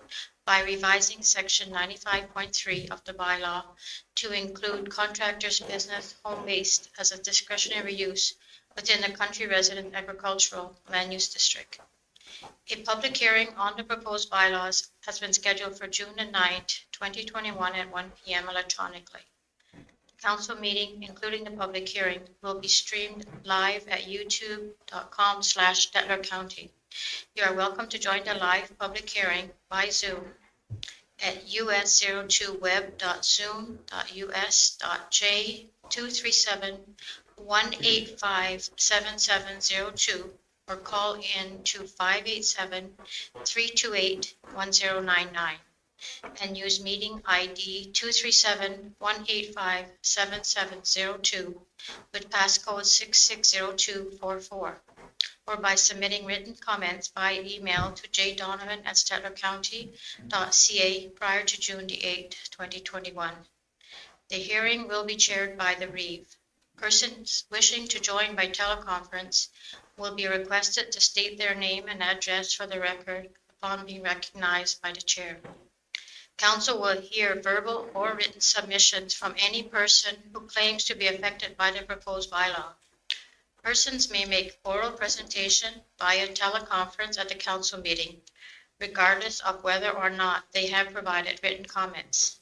by revising section 95.3 of the bylaw to include contractors' business home-based as a discretionary use within the country resident agricultural land use district. A public hearing on the proposed bylaws has been scheduled for June 9th, 2021 at 1 p.m. electronically. The council meeting, including the public hearing, will be streamed live at youtube.com/Stettler County. You are welcome to join the live public hearing by Zoom at us02web.zoom.us.j237-185-7702 or call in to 587-328-1099 and use meeting ID 237-185-7702 with passcode 660244, or by submitting written comments by email to jdonovan@stettlercounty.ca prior to June the 8th, 2021. The hearing will be chaired by the Reeve. Persons wishing to join by teleconference will be requested to state their name and address for the record upon being recognized by the chair. Council will hear verbal or written submissions from any person who claims to be affected by the proposed bylaw. Persons may make oral presentation via teleconference at the council meeting, regardless of whether or not they have provided written comments.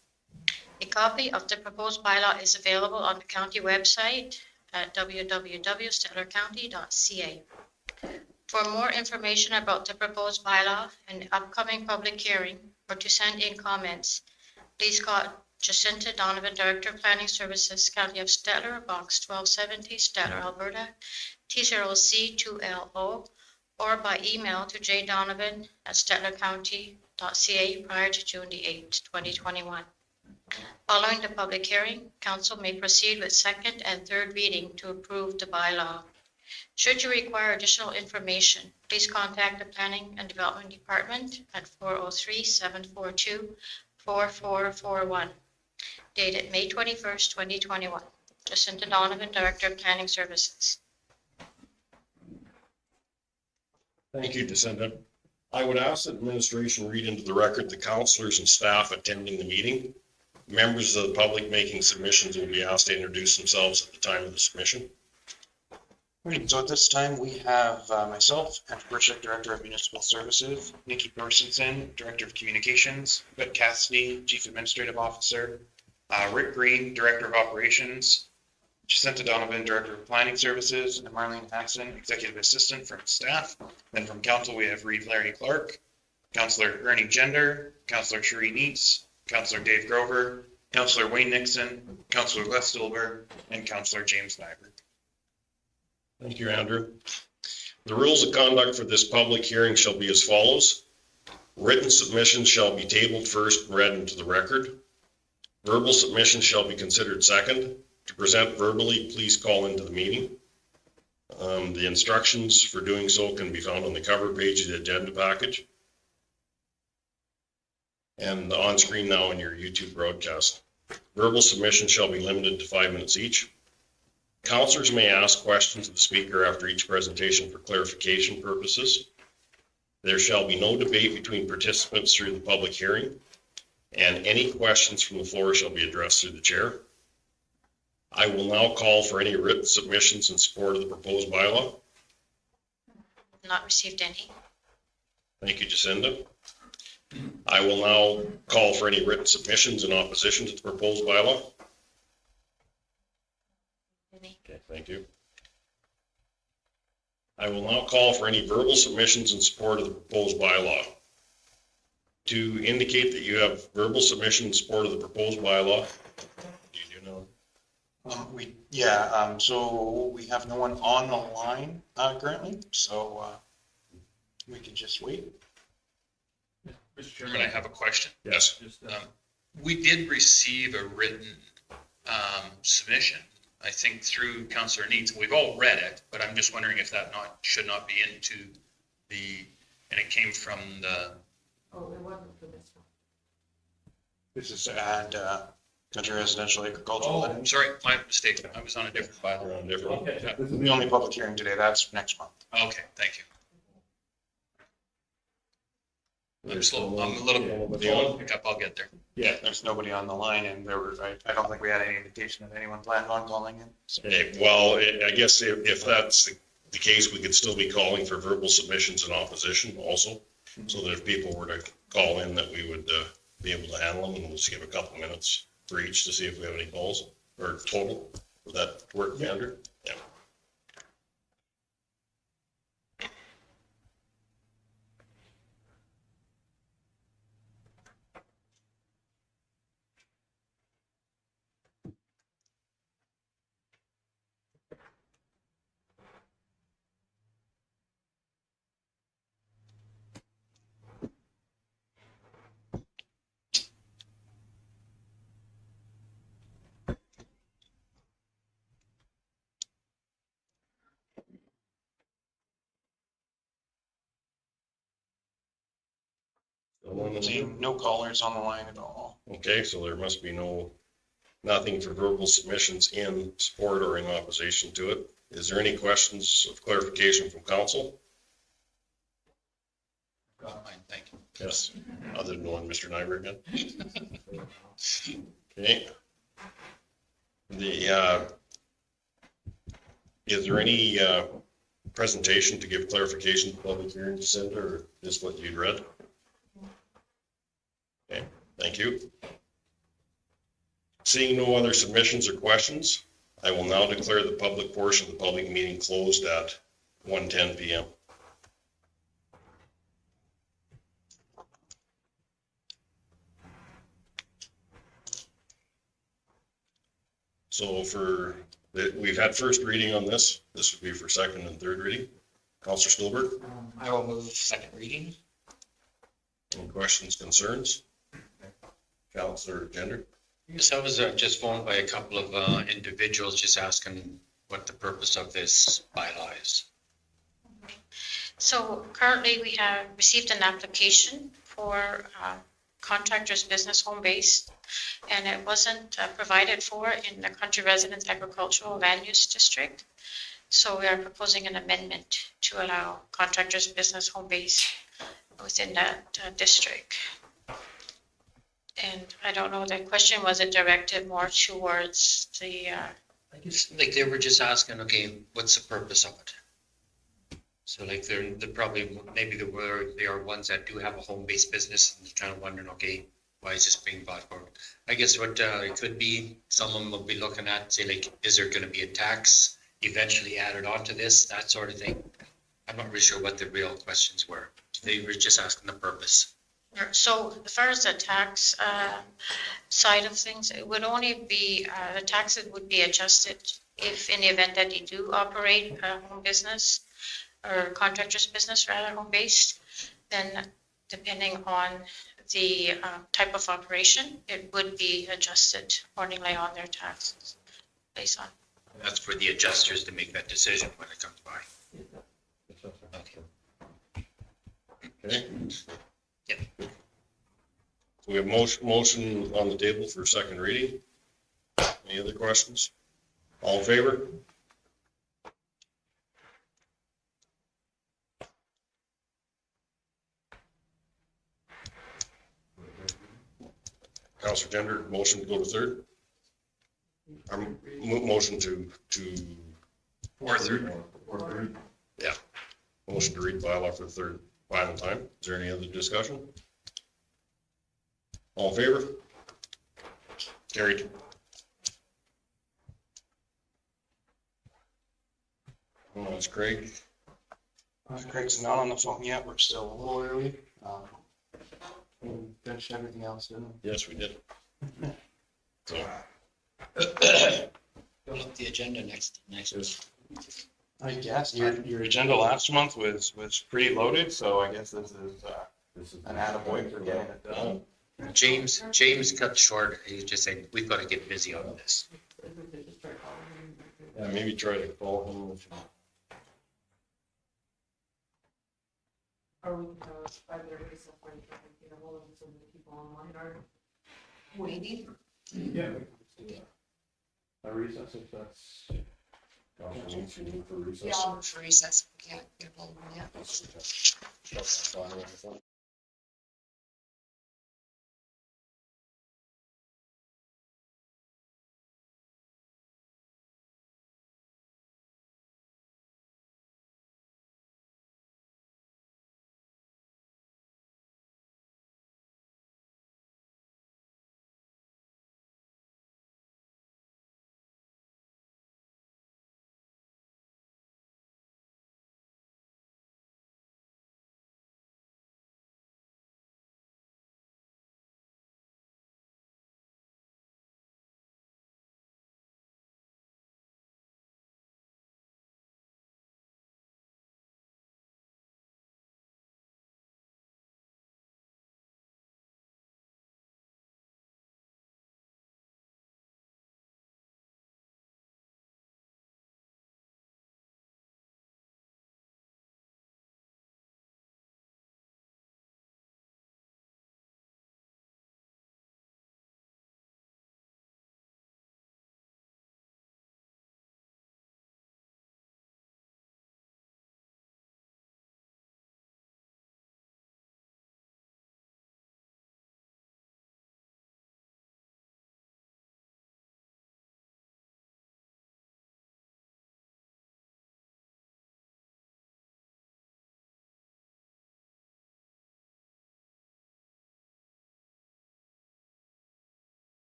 A copy of the proposed bylaw is available on the county website at www.stettlercounty.ca. For more information about the proposed bylaw and the upcoming public hearing, or to send in comments, please call Jacinta Donovan, Director of Planning Services, County of Stettler, Box 1270, Stettler, Alberta, T0C2LO, or by email to jdonovan@stettlercounty.ca prior to June the 8th, 2021. Following the public hearing, council may proceed with second and third reading to approve the bylaw. Should you require additional information, please contact the Planning and Development Department at 403-742-4441. Dated May 21st, 2021. Jacinta Donovan, Director of Planning Services. Thank you, Jacinta. I would ask that administration read into the record the councilors and staff attending the meeting. Members of the public making submissions will be asked to introduce themselves at the time of the submission. Right, so at this time, we have myself, Andrew Burchett, Director of Municipal Services, Nikki Torstensen, Director of Communications, Beth Cassidy, Chief Administrative Officer, Rick Green, Director of Operations, Jacinta Donovan, Director of Planning Services, and Marlene Haxton, Executive Assistant from staff. Then from council, we have Reeve Larry Clark, Councillor Ernie Gender, Councillor Cherie Neitz, Councillor Dave Grover, Councillor Wayne Nixon, Councillor Les Stillberg, and Councillor James Nyberg. Thank you, Andrew. The rules of conduct for this public hearing shall be as follows. Written submissions shall be tabled first and read into the record. Verbal submissions shall be considered second. To present verbally, please call into the meeting. The instructions for doing so can be found on the cover page of the agenda package and on screen now in your YouTube broadcast. Verbal submissions shall be limited to 5 minutes each. Councilors may ask questions of the speaker after each presentation for clarification purposes. There shall be no debate between participants through the public hearing, and any questions from the floor shall be addressed through the chair. I will now call for any written submissions in support of the proposed bylaw. Not received any. Thank you, Jacinda. I will now call for any written submissions in opposition to the proposed bylaw. Any. Okay, thank you. I will now call for any verbal submissions in support of the proposed bylaw. To indicate that you have verbal submission in support of the proposed bylaw, do you know? So we have no one on the line, currently, so, we can just wait. Mr. Chairman, I have a question. Yes. We did receive a written submission, I think through Councillor Needs. We've all read it, but I'm just wondering if that should not be into and it came from the. Oh, it wasn't for this one. This is to add, country residential agricultural. Oh, sorry, my mistake. I was on a different file. We're on different. Yeah. This is the only public hearing today. That's next month. Okay, thank you. I'm slow. I'm a little slow to pick up. I'll get there. Yeah, there's nobody on the line and I don't think we had any indication that anyone planned on calling in. So. Okay, well, I guess if that's the case, we could still be calling for verbal submissions in opposition also. So that if people were to call in, that we would be able to handle them, and we'll just give a couple minutes for each to see if we have any calls or total. Would that work, Andrew? Yeah. Seeing no callers on the line at all. Okay, so there must be nothing for verbal submissions in support or in opposition to it. Is there any questions of clarification from council? Got mine, thank you. Yes, other than one, Mr. Nyberg again. Okay. Is there any presentation to give clarification to public hearing, Jacinda, or is what you'd read? Okay, thank you. Seeing no other submissions or questions, I will now declare the public portion of the public meeting closed at 1:10 p.m. So we've had first reading on this. This would be for second and third reading. Councillor Stolberg, I will move second reading. any questions, concerns? Councillor Gender? Yes, I was just phoned by a couple of individuals just asking what the purpose of this bylaw is. So currently we have received an application for contractor's business home base, and it wasn't provided for in the country residence agricultural land use district. So we are proposing an amendment to allow contractor's business home base within that district. And I don't know, the question, was it directed more towards the, I guess, like, they were just asking, okay, what's the purpose of it? So like they're probably, maybe they are ones that do have a home-based business and they're kind of wondering, okay, why is this being brought forward? I guess what it could be, someone will be looking at, say like, is there going to be a tax eventually added onto this, that sort of thing? I'm not really sure what the real questions were. They were just asking the purpose. so as far as the tax side of things, it would only be, the taxes would be adjusted if in the event that you do operate a home business or contractor's business, rather home-based, then depending on the type of operation, it would be adjusted accordingly on their taxes based on. That's for the adjusters to make that decision when it comes by. Okay. Okay. Yep. So we have motion on the table for second reading. Any other questions? All in favor? Councillor Gender, motion to go to third? motion to. Or third. Yeah. Motion to read bylaw for the third, final time. Is there any other discussion? All in favor? Carried. Oh, that's Craig. Craig's not on the phone yet. We're still a little early. We finished everything else, didn't we? Yes, we did. So. Fill up the agenda next week. I guess your agenda last month was pretty loaded, so I guess this is an attaboy for getting it done. James cut short. He just said, we've got to get busy on this. Yeah, maybe try to call him. Or we can go by their recent when you get a hold of some of the people online are waiting. Yeah. A recess if that's. For recess. Yeah, for recess, we can't get a hold of them yet.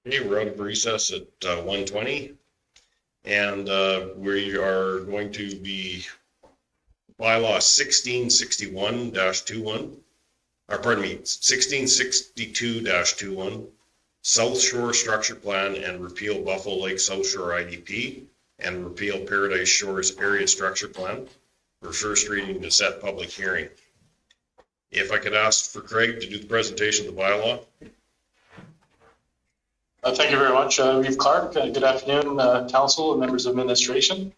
Okay, we're out of recess at 1:20. And we are going to be bylaw 1661-21, or pardon me, 1662-21, South Shore Structure Plan and repeal Buffalo Lake South Shore IDP and repeal Paradise Shores Area Structure Plan for first reading to set public hearing. If I could ask for Craig to do the presentation of the bylaw. Thank you very much, Reeve Clark. Good afternoon, council and members of administration.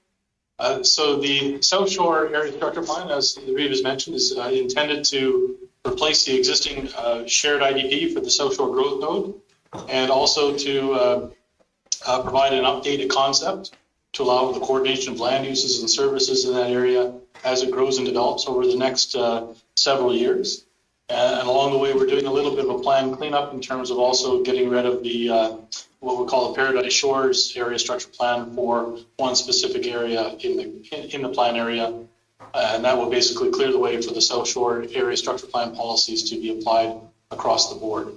So the South Shore Area Structure Plan, as Reeve has mentioned, is intended to replace the existing shared IDP for the South Shore Growth Node, and also to provide an updated concept to allow the coordination of land uses and services in that area as it grows and develops over the next several years. And along the way, we're doing a little bit of a plan cleanup in terms of also getting rid of the what we call the Paradise Shores Area Structure Plan for one specific area in the plan area. And that will basically clear the way for the South Shore Area Structure Plan policies to be applied across the board.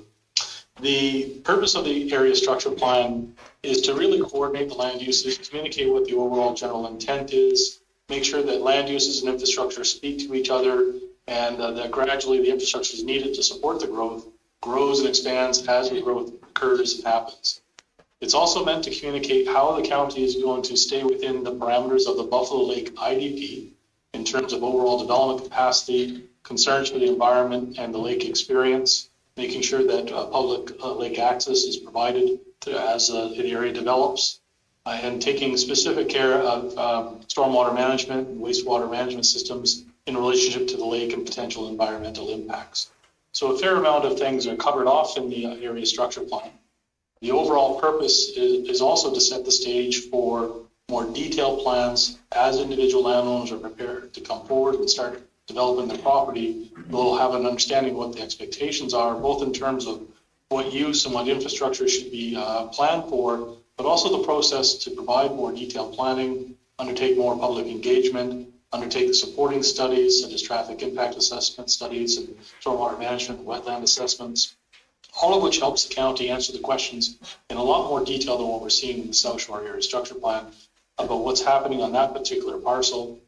The purpose of the Area Structure Plan is to really coordinate the land uses, communicate what the overall general intent is, make sure that land uses and infrastructure speak to each other, and that gradually the infrastructure is needed to support the growth, grows and expands as the growth occurs and happens. It's also meant to communicate how the county is going to stay within the parameters of the Buffalo Lake IDP in terms of overall development capacity, concerns for the environment and the lake experience, making sure that public lake access is provided as the area develops, and taking specific care of stormwater management and wastewater management systems in relationship to the lake and potential environmental impacts. So a fair amount of things are covered off in the area structure plan. The overall purpose is also to set the stage for more detailed plans as individual landowners are prepared to come forward and start developing their property. They'll have an understanding of what the expectations are, both in terms of what use and what infrastructure should be planned for, but also the process to provide more detailed planning, undertake more public engagement, undertake the supporting studies such as traffic impact assessment studies and stormwater management, wetland assessments, all of which helps the county answer the questions in a lot more detail than what we're seeing in the South Shore Area Structure Plan about what's happening on that particular parcel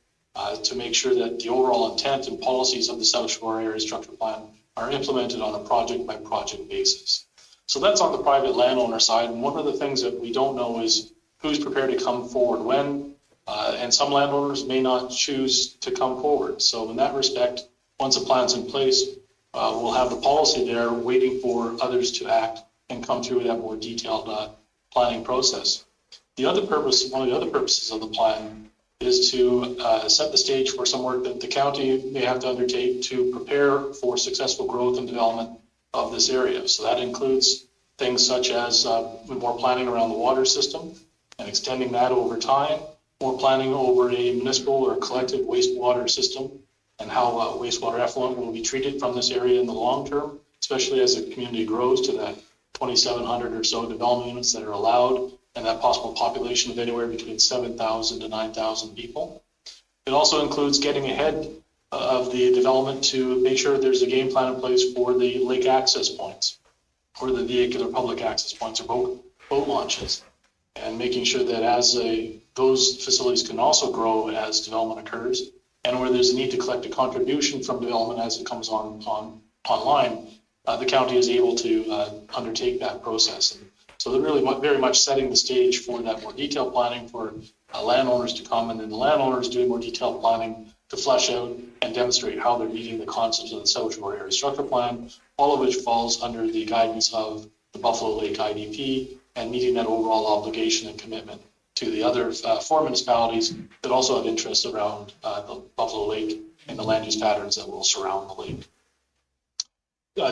to make sure that the overall intent and policies of the South Shore Area Structure Plan are implemented on a project by project basis. So that's on the private landowner side. And one of the things that we don't know is who's prepared to come forward when. And some landowners may not choose to come forward. So in that respect, once a plan's in place, we'll have the policy there waiting for others to act and come through that more detailed planning process. One of the other purposes of the plan is to set the stage for some work that the county may have to undertake to prepare for successful growth and development of this area. So that includes things such as more planning around the water system and extending that over time, more planning over a municipal or collective wastewater system and how wastewater effluent will be treated from this area in the long term, especially as the community grows to that 2,700 or so development units that are allowed and that possible population of anywhere between 7,000 to 9,000 people. It also includes getting ahead of the development to make sure there's a game plan in place for the lake access points or the vehicular public access points or boat launches, and making sure that as those facilities can also grow as development occurs, and where there's a need to collect a contribution from development as it comes online, the county is able to undertake that process. And so they're really very much setting the stage for that more detailed planning for landowners to come, and then the landowners doing more detailed planning to flesh out and demonstrate how they're meeting the concepts of the South Shore Area Structure Plan, all of which falls under the guidance of the Buffalo Lake IDP and meeting that overall obligation and commitment to the other 4 municipalities that also have interests around the Buffalo Lake and the land use patterns that will surround the lake.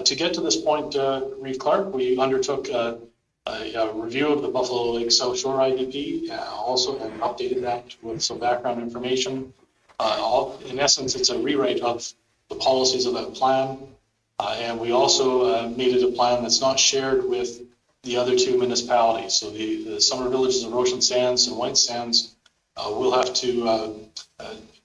To get to this point, Reeve Clark, we undertook a review of the Buffalo Lake South Shore IDP, also and updated that with some background information. In essence, it's a rewrite of the policies of that plan. And we also made it a plan that's not shared with the other 2 municipalities. So the summer villages of Ocean Sands and White Sands will have to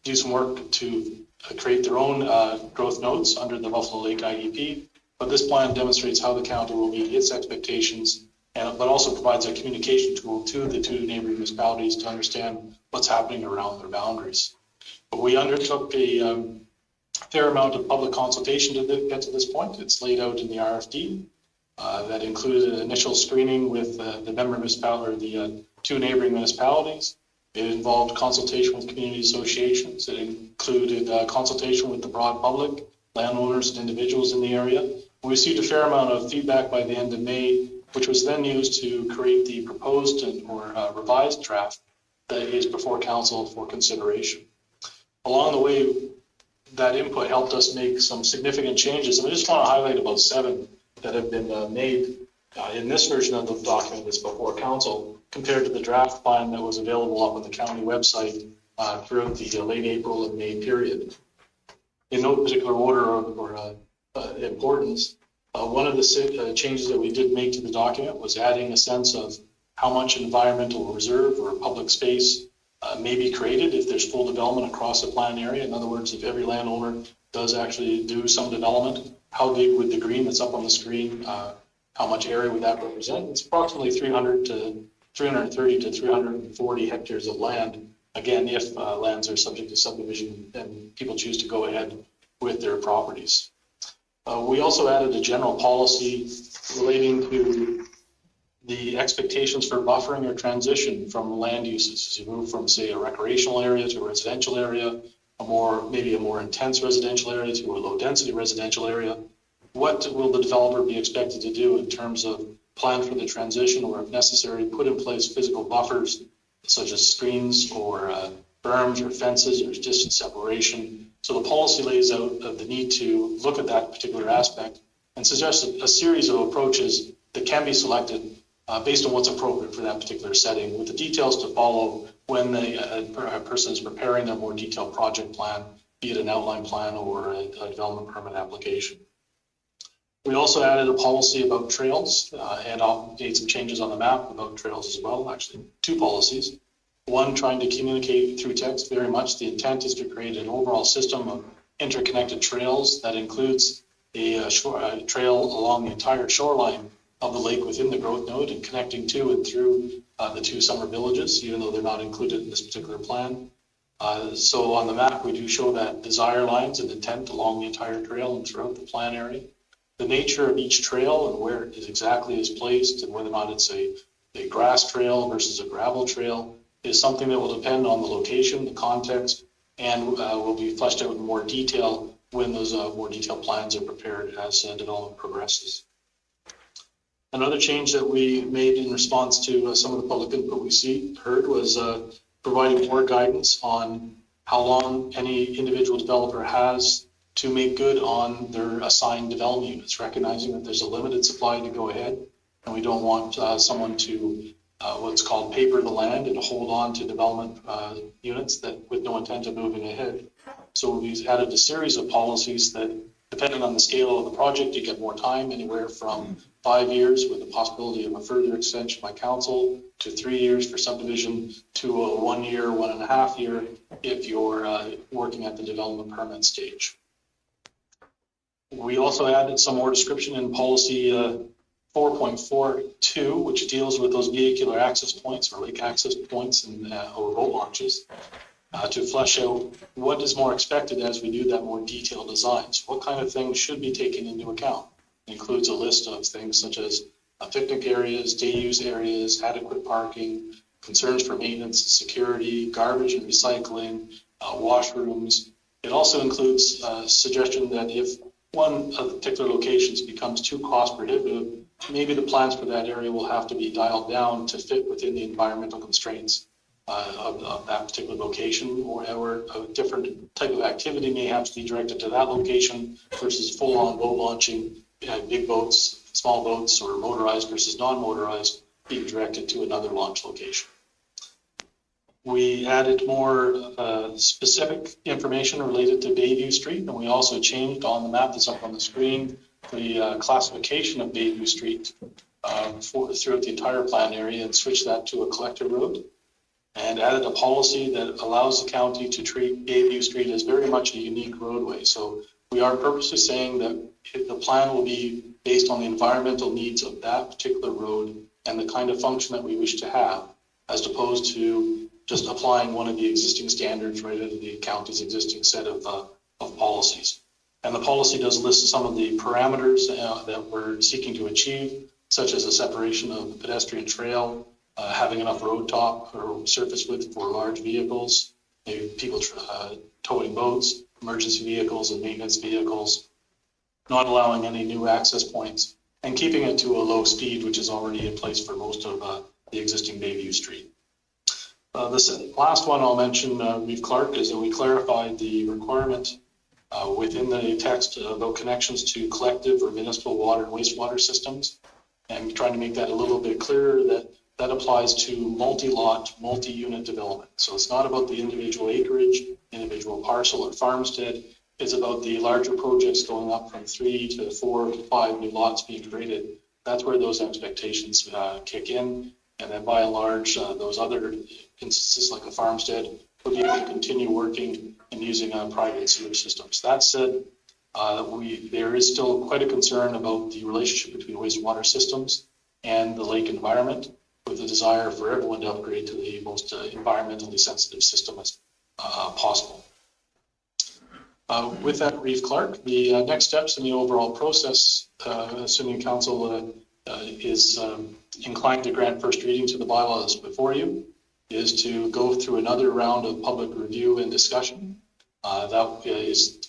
do some work to create their own growth nodes under the Buffalo Lake IDP. But this plan demonstrates how the county will meet its expectations but also provides a communication tool to the two neighboring municipalities to understand what's happening around their boundaries. But we undertook a fair amount of public consultation to get to this point. It's laid out in the RFD. That included an initial screening with the member municipality, or the two neighboring municipalities. It involved consultation with community associations. It included consultation with the broad public, landowners and individuals in the area. We received a fair amount of feedback by the end of May, which was then used to create the proposed or revised draft that is before council for consideration. Along the way, that input helped us make some significant changes, and I just want to highlight about 7 that have been made in this version of the document that's before council compared to the draft plan that was available up on the county website throughout the late April and May period. In no particular order or importance, one of the changes that we did make to the document was adding a sense of how much environmental reserve or public space may be created if there's full development across the planned area. In other words, if every landowner does actually do some development, how big would the green that's up on the screen, how much area would that represent? It's approximately 330 to 340 hectares of land. Again, if lands are subject to subdivision and people choose to go ahead with their properties. We also added a general policy relating to the expectations for buffering or transition from land uses as you move from, say, a recreational area to a residential area, maybe a more intense residential area to a low density residential area. What will the developer be expected to do in terms of plan for the transition, or if necessary, put in place physical buffers such as screens or berms or fences or distance separation? So the policy lays out the need to look at that particular aspect and suggests a series of approaches that can be selected based on what's appropriate for that particular setting, with the details to follow when a person is preparing their more detailed project plan, be it an outline plan or a development permit application. We also added a policy about trails and made some changes on the map about trails as well, actually 2 policies. One, trying to communicate through text very much. The intent is to create an overall system of interconnected trails that includes a trail along the entire shoreline of the lake within the growth node and connecting to and through the 2 summer villages, even though they're not included in this particular plan. So on the map, we do show that desire lines and intent along the entire trail and throughout the plan area. The nature of each trail and where it exactly is placed and whether or not it's a grass trail versus a gravel trail is something that will depend on the location, the context, and will be fleshed out in more detail when those more detailed plans are prepared as development progresses. Another change that we made in response to some of the public input we heard was providing more guidance on how long any individual developer has to make good on their assigned development units, recognizing that there's a limited supply to go ahead, and we don't want someone to what's called paper the land and hold on to development units that with no intent of moving ahead. So we've added a series of policies that, depending on the scale of the project, you get more time, anywhere from 5 years with the possibility of a further extension by council to 3 years for subdivision to a 1 year, 1.5 year if you're working at the development permit stage. We also added some more description in policy 4.42, which deals with those vehicular access points or lake access points and or boat launches to flesh out what is more expected as we do that more detailed designs. What kind of things should be taken into account? It includes a list of things such as picnic areas, day use areas, adequate parking, concerns for maintenance and security, garbage and recycling, washrooms. It also includes a suggestion that if one of the particular locations becomes too cost prohibitive, maybe the plans for that area will have to be dialed down to fit within the environmental constraints of that particular location, or a different type of activity may have to be directed to that location versus full-on boat launching, big boats, small boats, or motorized versus non-motorized being directed to another launch location. We added more specific information related to Bayview Street, and we also changed on the map that's up on the screen the classification of Bayview Street throughout the entire plan area and switched that to a collector road, and added a policy that allows the county to treat Bayview Street as very much a unique roadway. So we are purposely saying that the plan will be based on the environmental needs of that particular road and the kind of function that we wish to have, as opposed to just applying one of the existing standards right into the county's existing set of policies. And the policy does list some of the parameters that we're seeking to achieve, such as a separation of the pedestrian trail, having enough road top or surface width for large vehicles, maybe people towing boats, emergency vehicles and maintenance vehicles, not allowing any new access points, and keeping it to a low speed, which is already in place for most of the existing Bayview Street. This last one I'll mention, Reeve Clark, is that we clarified the requirement within the text about connections to collective or municipal water and wastewater systems, and trying to make that a little bit clearer that that applies to multi-lot, multi-unit development. So it's not about the individual acreage, individual parcel or farmstead. It's about the larger projects going up from 3 to 4 to 5 new lots being created. That's where those expectations kick in. And then by and large, those other instances like a farmstead would be able to continue working and using private sewage systems. That said, there is still quite a concern about the relationship between wastewater systems and the lake environment, with the desire for everyone to upgrade to the most environmentally sensitive system as possible. With that, Reeve Clark, the next steps in the overall process, assuming council is inclined to grant first reading to the bylaws before you, is to go through another round of public review and discussion. That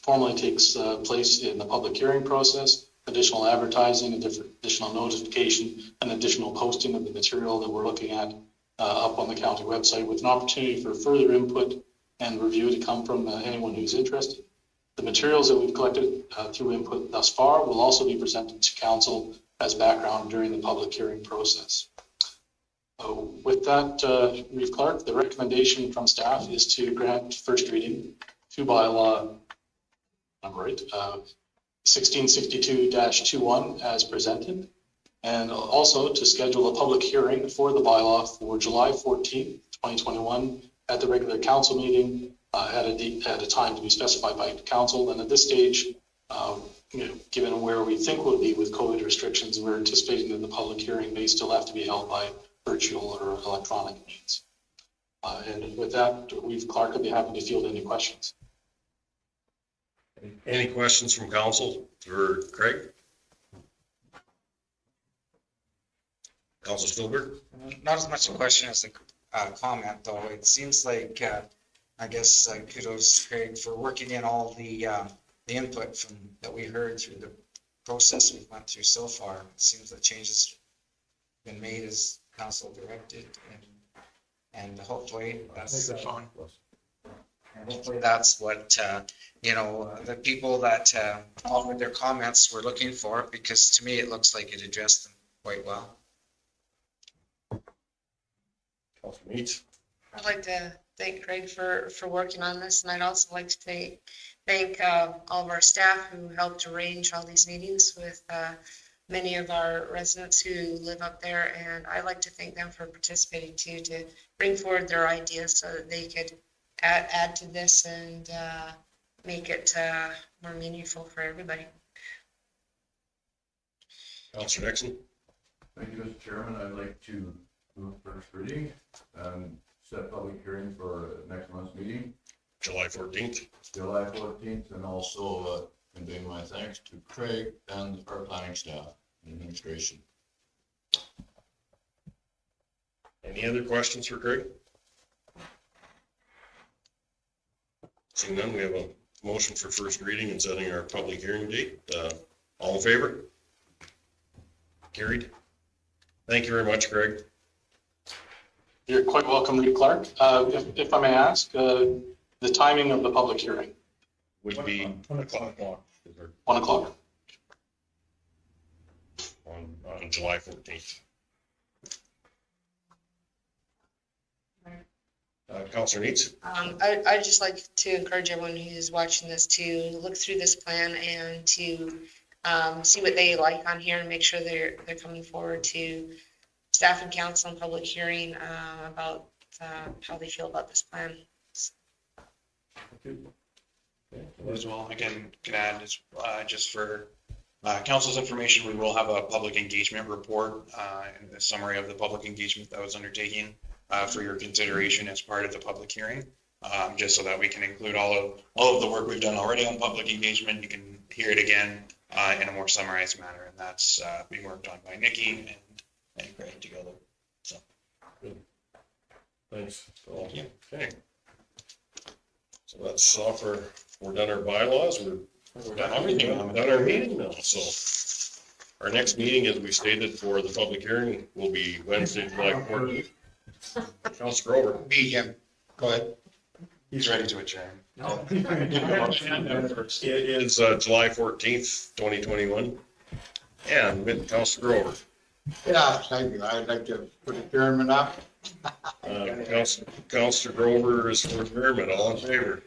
formally takes place in the public hearing process, additional advertising, additional notification, and additional posting of the material that we're looking at up on the county website, with an opportunity for further input and review to come from anyone who's interested. The materials that we've collected through input thus far will also be presented to council as background during the public hearing process. With that, Reeve Clark, the recommendation from staff is to grant first reading to bylaw number 1662-21 as presented, and also to schedule a public hearing for the bylaw for July 14th, 2021 at the regular council meeting at a time to be specified by council. And at this stage, given where we think we'll be with COVID restrictions, we're anticipating that the public hearing may still have to be held by virtual or electronic means. And with that, Reeve Clark would be happy to field any questions. Any questions from council for Craig? Councilor Stillberg? Not as much a question as a comment, though. It seems like, I guess, kudos to Craig for working in all the input from that we heard through the process we've went through so far. It seems that changes been made as council directed, and hopefully that's what the people that offered their comments were looking for, because to me it looks like it addressed them quite well. Councilor Meats? I'd like to thank Craig for working on this, and I'd also like to thank all of our staff who helped arrange all these meetings with many of our residents who live up there, and I'd like to thank them for participating too, to bring forward their ideas so that they could add to this and make it more meaningful for everybody. Councilor Nixon? Thank you, Mr. Chairman. I'd like to move first reading and set public hearing for next month's meeting. July 14th. July 14th, and also convey my thanks to Craig and our planning staff and administration. Any other questions for Craig? Seeing none, we have a motion for first reading and setting our public hearing date. All in favor? Carried. Thank you very much, Craig. You're quite welcome, Reeve Clark. If I may ask, the timing of the public hearing? Would be 1 o'clock. 1 o'clock. On July 14th. Councilor Neitz? I'd just like to encourage everyone who's watching this to look through this plan and to see what they like on here and make sure they're coming forward to staff and council and public hearing about how they feel about this plan. As well, again, can add just for Council's information, we will have a public engagement report and a summary of the public engagement that was undertaken for your consideration as part of the public hearing. Just so that we can include all of the work we've done already on public engagement. You can hear it again in a more summarized manner, and that's being worked on by Nikki and Greg together. So. Thanks. Okay. So that's all for, we're done our bylaws, we're done everything. Done our meeting now, so. Our next meeting, as we stated for the public hearing, will be Wednesday, July 14th. Councilor Grover. Me, Jim. Go ahead. He's ready to adjourn. It is July 14th, 2021. And with Councilor Grover. Yeah, thank you. I'd like to put adjournment up. Councilor Grover is for adjournment. All in favor?